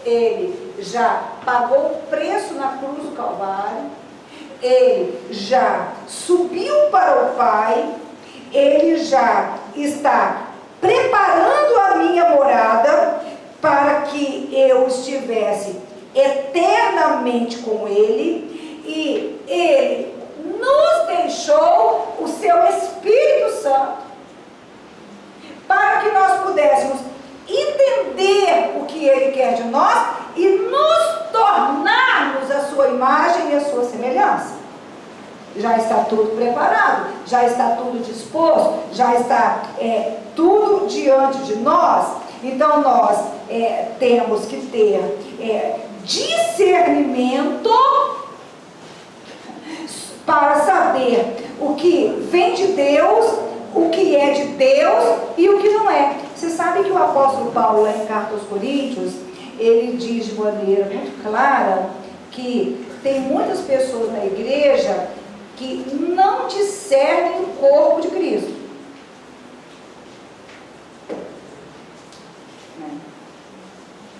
ele já pagou o preço na cruz do Calvário, ele já subiu para o Pai, ele já está preparando a minha morada para que eu estivesse eternamente com Ele, e Ele nos deixou o seu Espírito Santo para que nós pudéssemos entender o que Ele quer de nós e nos tornarmos a sua imagem e a sua semelhança. Já está tudo preparado, já está tudo disposto, já está tudo diante de nós. Então nós temos que ter discernimento para saber o que vem de Deus, o que é de Deus e o que não é. Você sabe que o apóstolo Paulo, lá em Carta aos Coríntios, ele diz de maneira muito clara que tem muitas pessoas na igreja que não discernem o corpo de Cristo.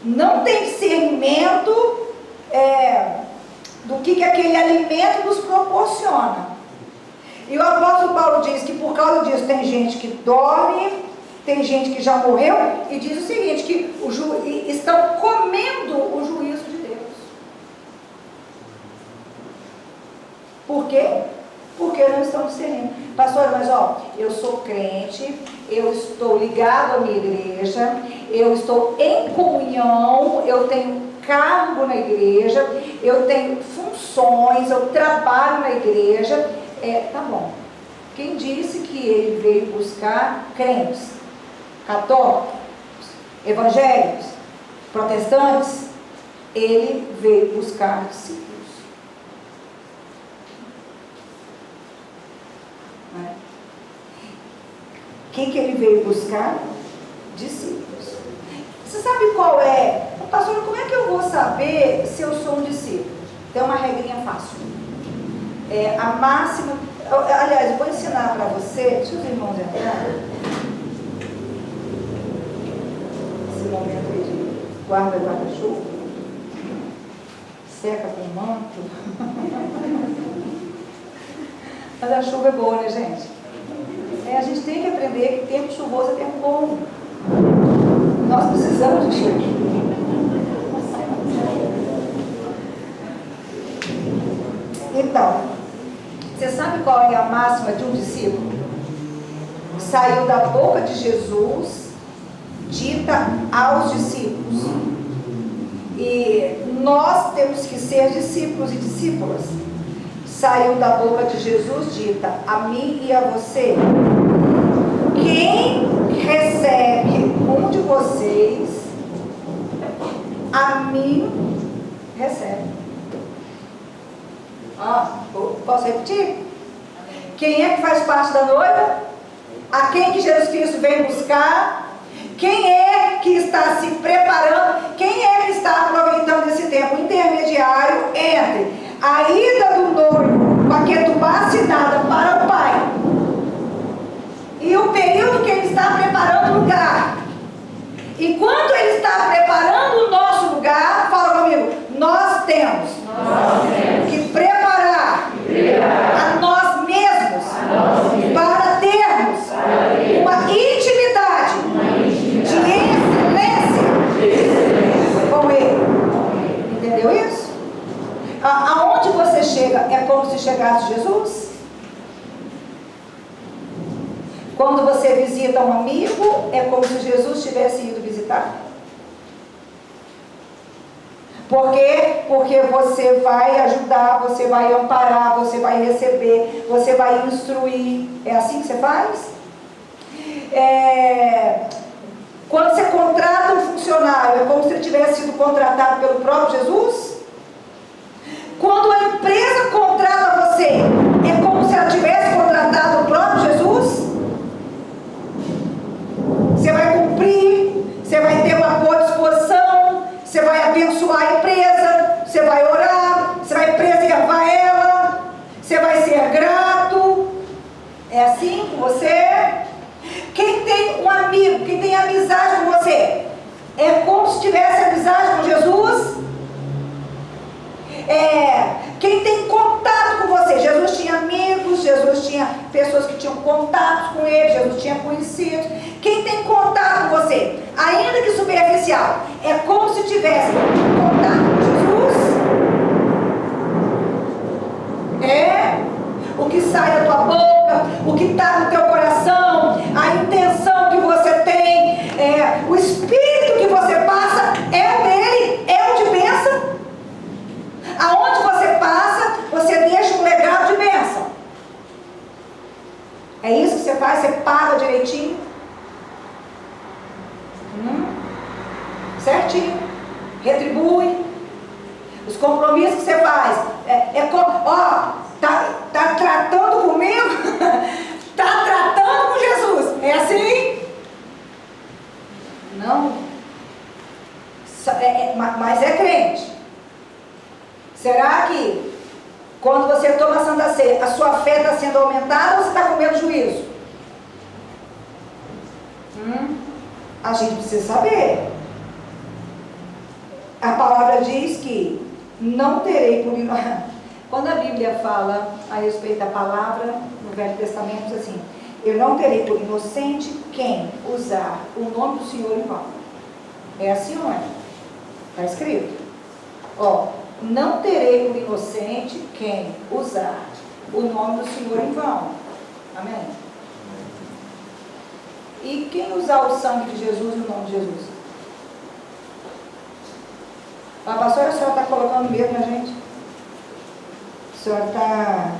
Não tem discernimento do que aquele alimento nos proporciona. E o apóstolo Paulo diz que por causa disso tem gente que dorme, tem gente que já morreu, e diz o seguinte, que estão comendo o juízo de Deus. Por quê? Porque não estão discernindo. Pastor, mas eu sou crente, eu estou ligado à minha igreja, eu estou em comunhão, eu tenho cargo na igreja, eu tenho funções, eu trabalho na igreja. Tá bom. Quem disse que ele veio buscar crentes? Católicos? Evangélicos? Protestantes? Ele veio buscar discípulos. Quem que ele veio buscar? Discípulos. Você sabe qual é? Pastor, como é que eu vou saber se eu sou um discípulo? Tem uma regrinha fácil. A máxima... Aliás, eu vou ensinar para você. Deixa os irmãos entrar. Esse momento aí de guarda-chuva. Seca com manto. Mas a chuva é boa, né, gente? A gente tem que aprender que tempo chuvoso é tempo bom. Nós precisamos de chuva. Então, você sabe qual é a máxima de um discípulo? Saiu da boca de Jesus, dita aos discípulos. E nós temos que ser discípulos e discípulas. Saiu da boca de Jesus, dita a mim e a você. Quem recebe um de vocês, a mim recebe. Posso repetir? Quem é que faz parte da noiva? A quem que Jesus Cristo vem buscar? Quem é que está se preparando? Quem é que está aproveitando esse tempo intermediário entre a ida do noivo com a ketubá assinada para o Pai e o período que ele está preparando o lugar? E quando ele está preparando o nosso lugar, fala comigo, nós temos que preparar a nós mesmos para termos uma intimidade de excelência com Ele. Entendeu isso? Aonde você chega é como se chegasse Jesus? Quando você visita um amigo, é como se Jesus tivesse ido visitar. Por quê? Porque você vai ajudar, você vai amparar, você vai receber, você vai instruir. É assim que você faz? Quando você contrata um funcionário, é como se ele tivesse sido contratado pelo próprio Jesus? Quando a empresa contrata você, é como se ela tivesse contratado o próprio Jesus? Você vai cumprir, você vai ter uma boa disposição, você vai abençoar a empresa, você vai orar, você vai preservar ela, você vai ser grato. É assim com você? Quem tem um amigo, quem tem amizade com você, é como se tivesse amizade com Jesus? Quem tem contato com você, Jesus tinha amigos, Jesus tinha pessoas que tinham contato com ele, Jesus tinha conhecidos. Quem tem contato com você, ainda que superficial, é como se tivesse contato com Jesus? O que sai da tua boca, o que está no teu coração, a intenção que você tem, o espírito que você passa, é o dele, é o de bênção. Aonde você passa, você deixa um legado de bênção. É isso que você faz? Você paga direitinho? Certinho. Retribui. Os compromissos que você faz. Tá tratando comigo? Tá tratando com Jesus. É assim? Não. Mas é crente. Será que quando você toma a Santa Ceia, a sua fé está sendo aumentada ou você está com medo do juízo? A gente precisa saber. A palavra diz que não terei por inocente. Quando a Bíblia fala a respeito da palavra no Velho Testamento, diz assim: eu não terei por inocente quem usar o nome do Senhor em vão. É assim ou não é? Está escrito. Não terei por inocente quem usar o nome do Senhor em vão. Amém? E quem usar o sangue de Jesus e o nome de Jesus? Pastora, a senhora está colocando medo na gente? A senhora está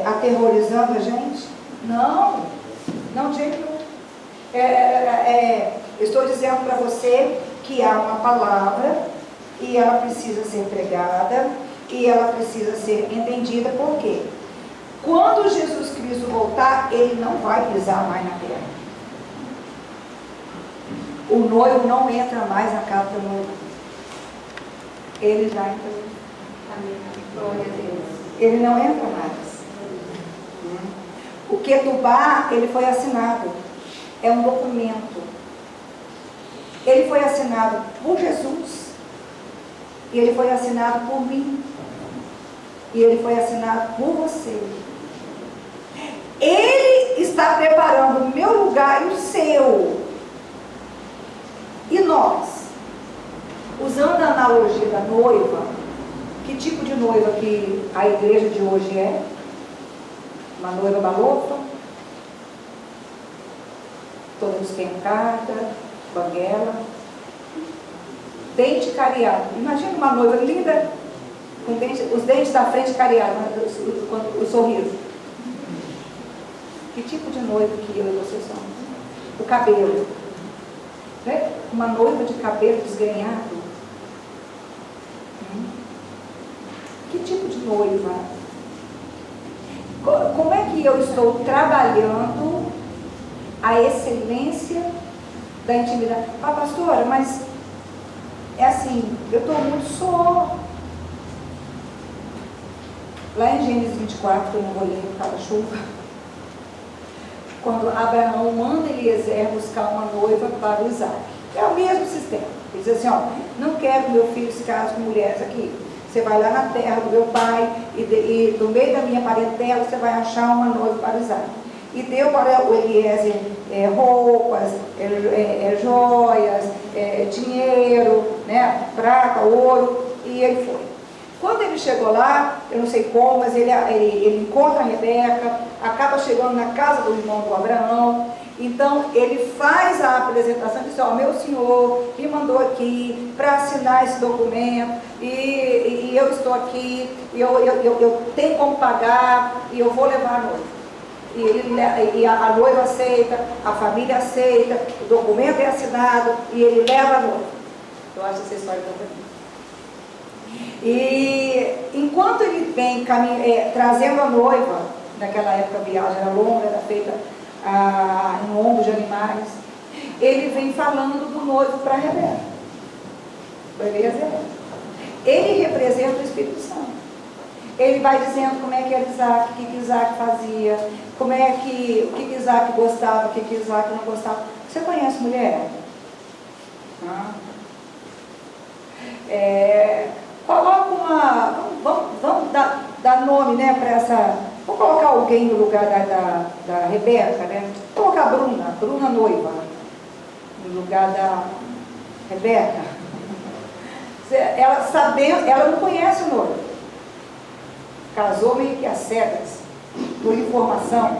aterrorizando a gente? Não, de jeito nenhum. Estou dizendo para você que há uma palavra e ela precisa ser pregada e ela precisa ser entendida. Por quê? Quando Jesus Cristo voltar, ele não vai pisar mais na terra. O noivo não entra mais na casa do noivo. Ele já entrou. Amém. Glória a Deus. Ele não entra mais. O Ketubá, ele foi assinado. É um documento. Ele foi assinado por Jesus. E ele foi assinado por mim. E ele foi assinado por você. Ele está preparando o meu lugar e o seu. E nós, usando a analogia da noiva, que tipo de noiva que a igreja de hoje é? Uma noiva balofa, toda espencada, banguela, dente cariado. Imagina uma noiva linda, com os dentes da frente cariados, o sorriso. Que tipo de noiva que eu e você somos? O cabelo. Né? Uma noiva de cabelo desgrenhado. Que tipo de noiva? Como é que eu estou trabalhando a excelência da intimidade? Ah, pastora, mas é assim, eu estou muito só. Lá em Gênesis 24, que eu não vou ler por causa da chuva, quando Abraão manda Eliezer buscar uma noiva para o Isaac. É o mesmo sistema. Ele diz assim, ó, não quero que meu filho se case com mulheres aqui. Você vai lá na terra do meu pai e do meio da minha parentela você vai achar uma noiva para Isaac. E deu para o Eliezer roupas, joias, dinheiro, né, prata, ouro, e ele foi. Quando ele chegou lá, eu não sei como, mas ele encontra a Rebeca, acaba chegando na casa do irmão do Abraão. Então ele faz a apresentação e diz, ó, meu senhor me mandou aqui para assinar esse documento e eu estou aqui, eu tenho como pagar e eu vou levar a noiva. E a noiva aceita, a família aceita, o documento é assinado e ele leva a noiva. Eu acho essa história tão bonita. E enquanto ele vem trazendo a noiva, naquela época a viagem era longa, era feita em ombros de animais, ele vem falando do noivo para Rebeca. Ele representa o Espírito Santo. Ele vai dizendo como é que era Isaac, o que Isaac fazia, o que Isaac gostava, o que Isaac não gostava. Você conhece mulher? Coloca vamos dar nome, né, para essa. Vamos colocar alguém no lugar da Rebeca, né? Vamos colocar a Bruna noiva, no lugar da Rebeca. Ela não conhece o noivo. Casou meio que às cegas, por informação.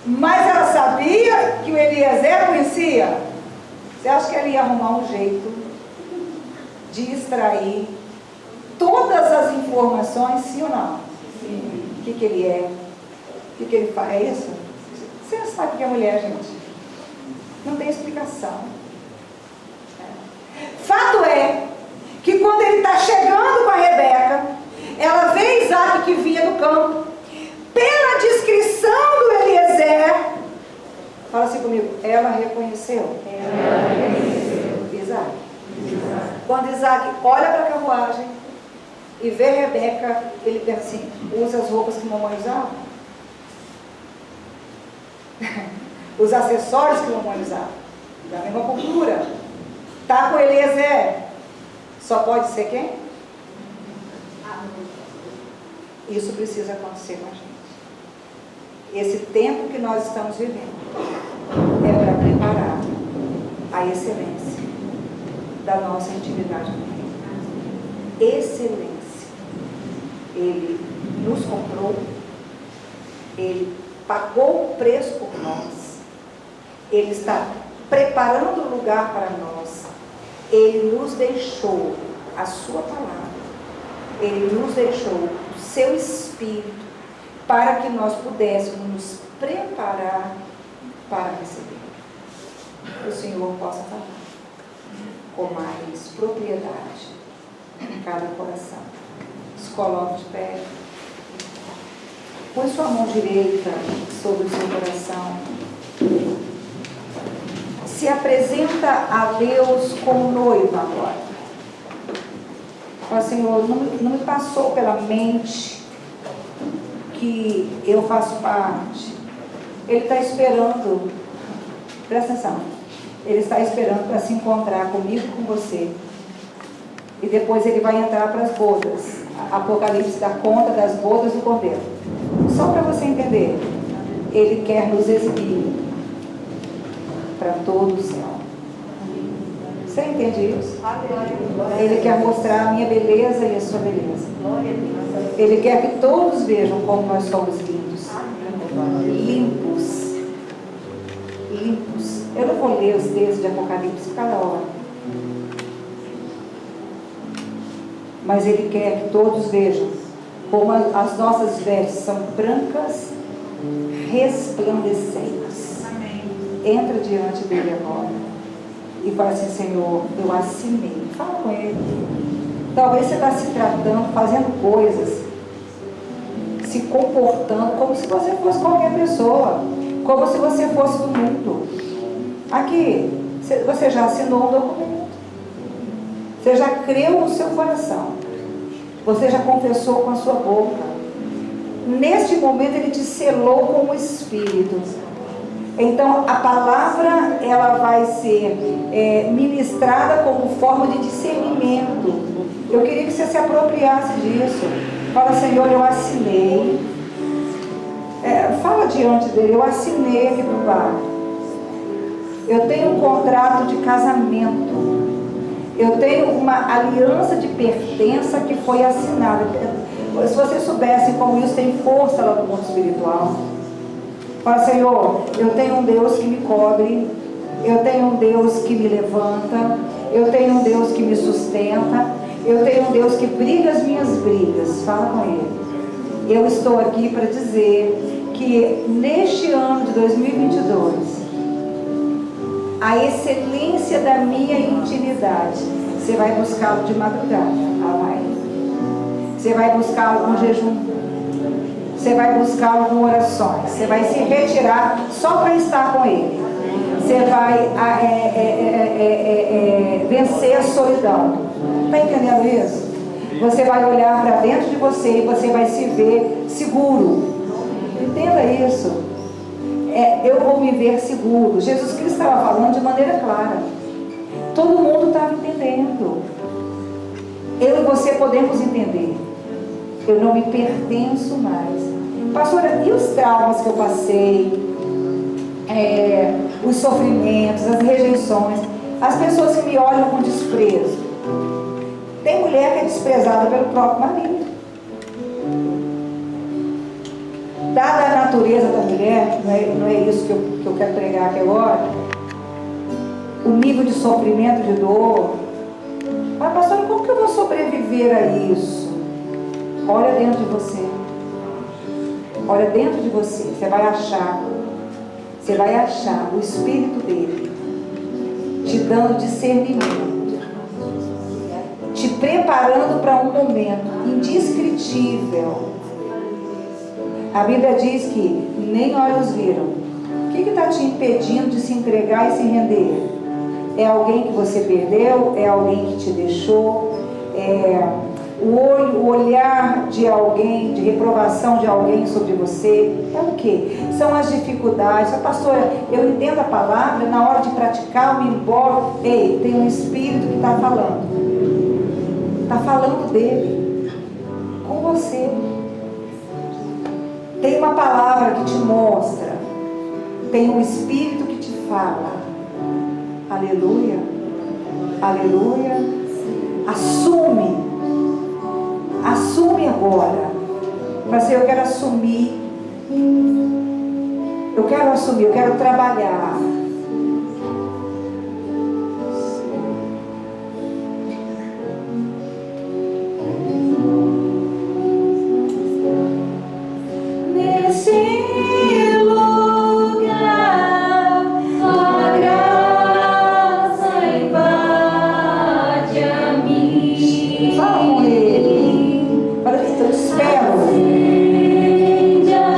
Mas ela sabia que o Eliezer conhecia. Você acha que ela ia arrumar um jeito de extrair todas as informações, sim ou não? Sim. O que ele é? O que ele faz? É isso? Você sabe o que é mulher, gente. Não tem explicação. Fato é que quando ele está chegando com a Rebeca, ela vê Isaac que vinha do campo. Pela descrição do Eliezer, fala assim comigo, ela reconheceu. Isaac. Quando Isaac olha para a carruagem e vê Rebeca, ele pensa assim, usa as roupas que mamãe usava. Os acessórios que mamãe usava. Da mesma cultura. Está com Eliezer. Só pode ser quem? Isso precisa acontecer com a gente. Esse tempo que nós estamos vivendo é para preparar a excelência da nossa intimidade com Ele. Excelência. Ele nos comprou, Ele pagou o preço por nós, Ele está preparando o lugar para nós, Ele nos deixou a sua palavra, Ele nos deixou o seu Espírito para que nós pudéssemos nos preparar para receber. Que o Senhor possa falar com mais propriedade em cada coração. Se coloque de pé. Põe sua mão direita sobre o seu coração. Se apresenta a Deus como noiva agora. Fala, Senhor, não me passou pela mente que eu faço parte. Ele está esperando, presta atenção, Ele está esperando para se encontrar comigo e com você. E depois Ele vai entrar para as bodas. Apocalipse dá conta das bodas do Cordeiro. Só para você entender, Ele quer nos exibir para todo o céu. Você entende isso? Ele quer mostrar a minha beleza e a sua beleza. Ele quer que todos vejam como nós somos lindos. Limpos. Limpos. Eu não vou ler os textos de Apocalipse cada hora. Mas Ele quer que todos vejam como as nossas vestes são brancas, resplandecentes. Entra diante dele agora e fala assim: Senhor, eu assinei. Fala com Ele. Talvez você está se tratando, fazendo coisas, se comportando como se você fosse qualquer pessoa, como se você fosse do mundo. Aqui, você já assinou um documento. Você já creu no seu coração. Você já confessou com a sua boca. Neste momento Ele te selou com o Espírito. Então a palavra, ela vai ser ministrada como forma de discernimento. Eu queria que você se apropriasse disso. Fala: Senhor, eu assinei. Fala diante dele: eu assinei aqui do bar. Eu tenho um contrato de casamento. Eu tenho uma aliança de pertença que foi assinada. Se vocês soubessem como isso tem força lá no mundo espiritual. Fala: Senhor, eu tenho um Deus que me cobre. Eu tenho um Deus que me levanta. Eu tenho um Deus que me sustenta. Eu tenho um Deus que briga as minhas brigas. Fala com Ele. Eu estou aqui para dizer que neste ano de 2022, a excelência da minha intimidade, você vai buscá-lo de madrugada. Você vai buscá-lo com jejum. Você vai buscá-lo com orações. Você vai se retirar só para estar com Ele. Você vai vencer a solidão. Está entendendo isso? Você vai olhar para dentro de você e você vai se ver seguro. Entenda isso. Eu vou me ver seguro. Jesus Cristo estava falando de maneira clara. Todo mundo estava entendendo. Eu e você podemos entender. Eu não me pertenço mais. Pastora, e os traumas que eu passei? Os sofrimentos, as rejeições, as pessoas que me olham com desprezo. Tem mulher que é desprezada pelo próprio marido. Dada a natureza da mulher, não é isso que eu quero pregar aqui agora, o nível de sofrimento, de dor. Mas, pastor, como que eu vou sobreviver a isso? Olha dentro de você. Olha dentro de você. Você vai achar o Espírito dele te dando discernimento, te preparando para um momento indescritível. A Bíblia diz que nem olhos viram. O que está te impedindo de se entregar e se render? É alguém que você perdeu? É alguém que te deixou? O olhar de alguém, de reprovação de alguém sobre você? É o quê? São as dificuldades. Pastora, eu entendo a palavra, na hora de praticar, eu me embolo. Ei, tem um Espírito que está falando. Está falando dele com você. Tem uma palavra que te mostra. Tem um Espírito que te fala. Aleluia. Aleluia. Assume. Assume agora. Mas eu quero assumir. Eu quero trabalhar. Acende a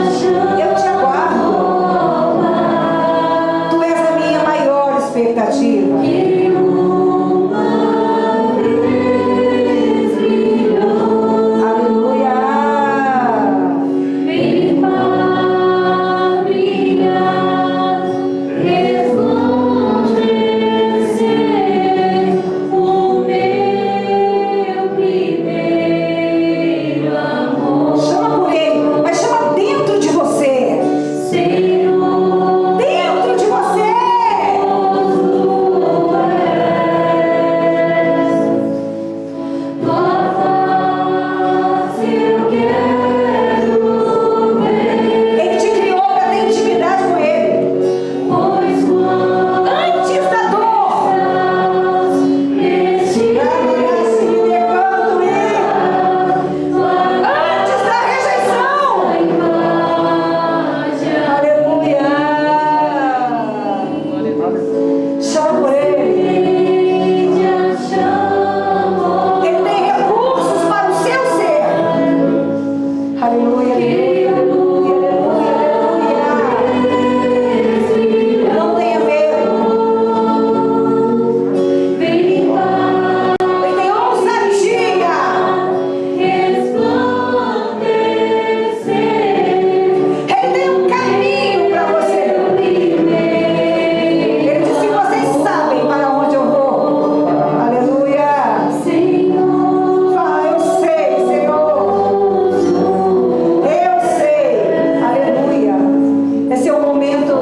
Aleluia, aleluia, aleluia, aleluia, aleluia. Não tenha medo. Ele tem ousadia. Ele tem um caminho para você. Ele disse: vocês sabem para onde eu vou. Aleluia. Fala: eu sei, Senhor. Eu sei. Aleluia. Esse é o momento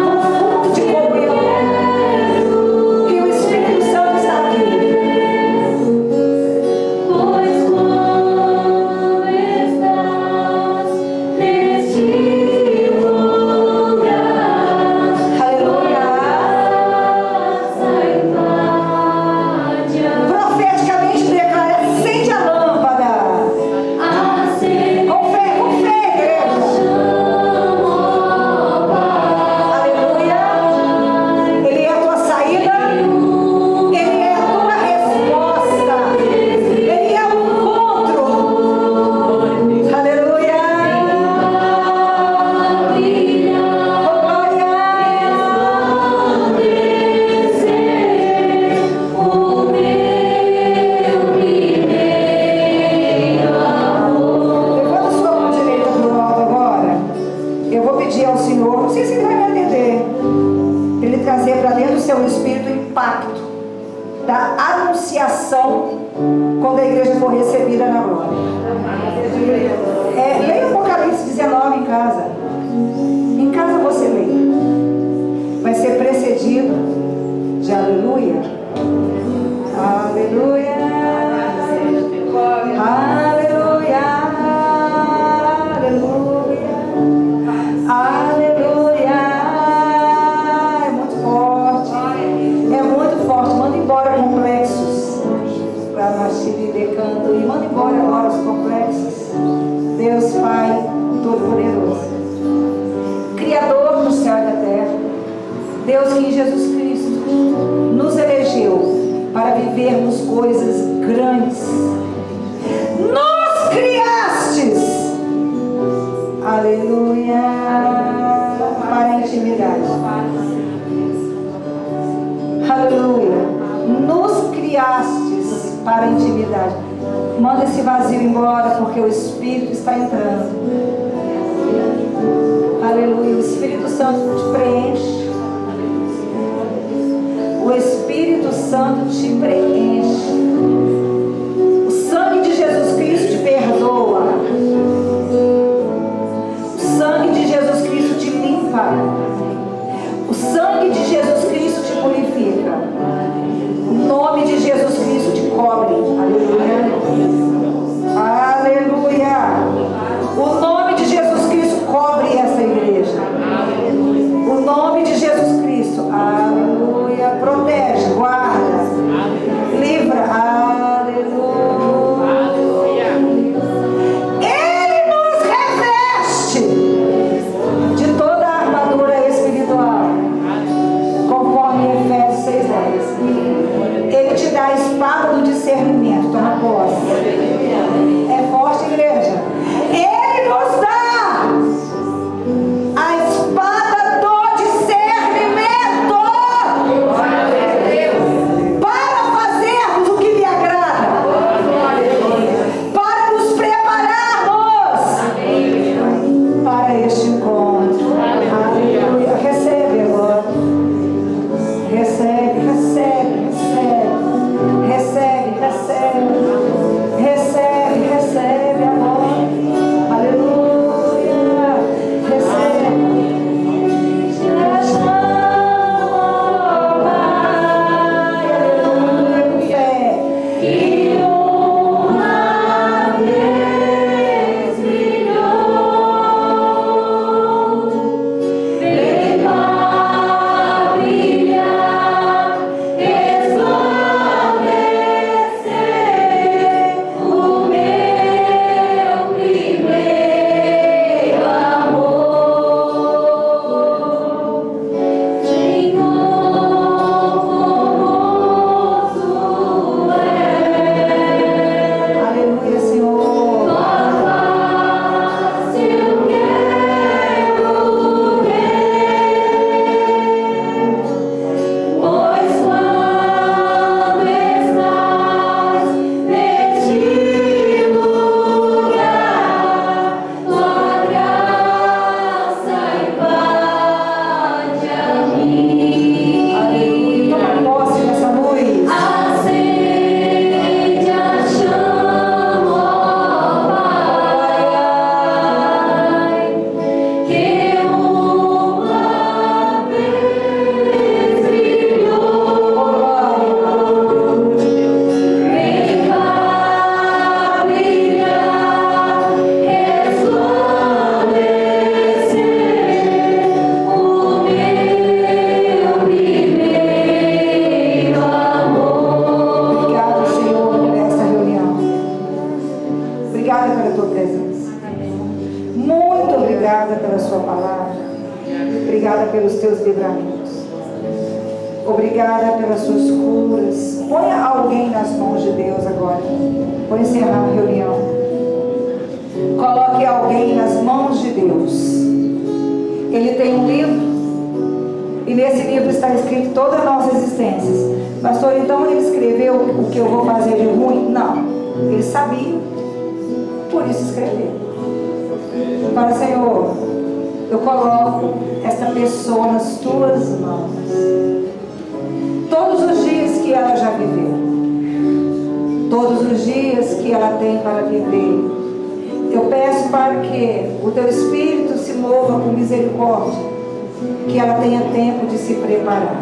profundo de comunhão. E o Espírito Santo está aqui. Pois como estás neste lugar, Aleluia. Profeticamente declara: acende a lâmpada. Com fé, igreja. Aleluia. Ele é a tua saída. Ele é a tua resposta. Ele é o encontro. Aleluia. Levanta sua mão direita para o alto agora. Eu vou pedir ao Senhor, não sei se ele vai me atender, para ele trazer para dentro do seu espírito o impacto da anunciação quando a igreja for recebida na glória. Leia o Apocalipse 19 em casa. Em casa você lê. Vai ser precedido de aleluia. Aleluia. Aleluia. Aleluia. Aleluia. É muito forte. É muito forte. Manda embora complexos. Para nós te decando. E manda embora agora os complexos. Deus Pai Todo-Poderoso, Criador do céu e da terra, Deus que em Jesus Cristo nos elegeu para vivermos coisas grandes. Nos criastes, aleluia, para a intimidade. Aleluia. Nos criastes para a intimidade. Manda esse vazio embora, porque o Espírito está entrando. Aleluia. O Espírito Santo te preenche. O Espírito Santo te preenche. O sangue de Jesus Cristo te perdoa. O sangue de Jesus Cristo te limpa. O sangue de Jesus Cristo te purifica. O nome de Jesus Cristo te cobre. Aleluia. Aleluia. O nome de Jesus Cristo cobre essa igreja. O nome de Jesus Cristo. Aleluia. Protege, guarda, livra. tua presença. Muito obrigada pela sua palavra. Obrigada pelos teus livramentos. Obrigada pelas suas curas. Ponha alguém nas mãos de Deus agora. Vou encerrar a reunião. Coloque alguém nas mãos de Deus. Ele tem um livro. E nesse livro está escrito toda a nossa existência. Pastor, então ele escreveu o que eu vou fazer de ruim? Não. Ele sabia. Por isso escreveu. Fala, Senhor, eu coloco esta pessoa nas tuas mãos. Todos os dias que ela já viveu. Todos os dias que ela tem para viver. Eu peço para que o teu Espírito se mova com misericórdia. Que ela tenha tempo de se preparar.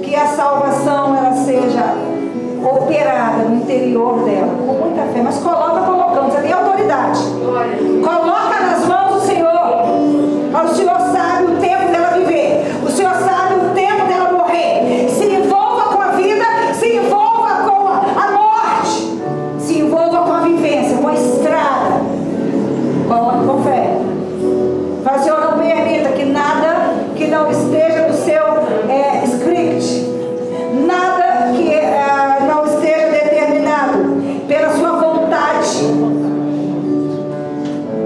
Que a salvação ela seja operada no interior dela, com muita fé. Mas colocando, você tem autoridade. Coloca nas mãos do Senhor. O Senhor sabe o tempo dela viver. O Senhor sabe o tempo dela morrer. Se envolva com a vida, se envolva com a morte, se envolva com a vivência, com a estrada. Coloque com fé. Fala, Senhor, não permita que nada que não esteja no seu script, nada que não esteja determinado pela sua vontade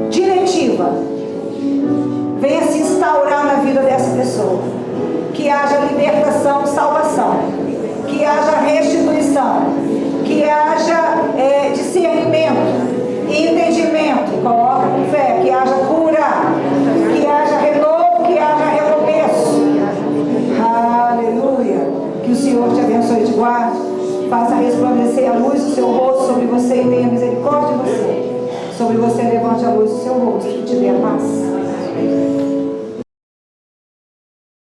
diretiva, venha se instaurar na vida dessa pessoa. Que haja libertação, salvação, que haja restituição, que haja discernimento e entendimento. Coloca com fé. Que haja cura, que haja renovo, que haja recomeço. Aleluia. Que o Senhor te abençoe e te guarde, faça resplandecer a luz do seu rosto sobre você e tenha misericórdia de você. Sobre você levante a luz do seu rosto e te dê a paz.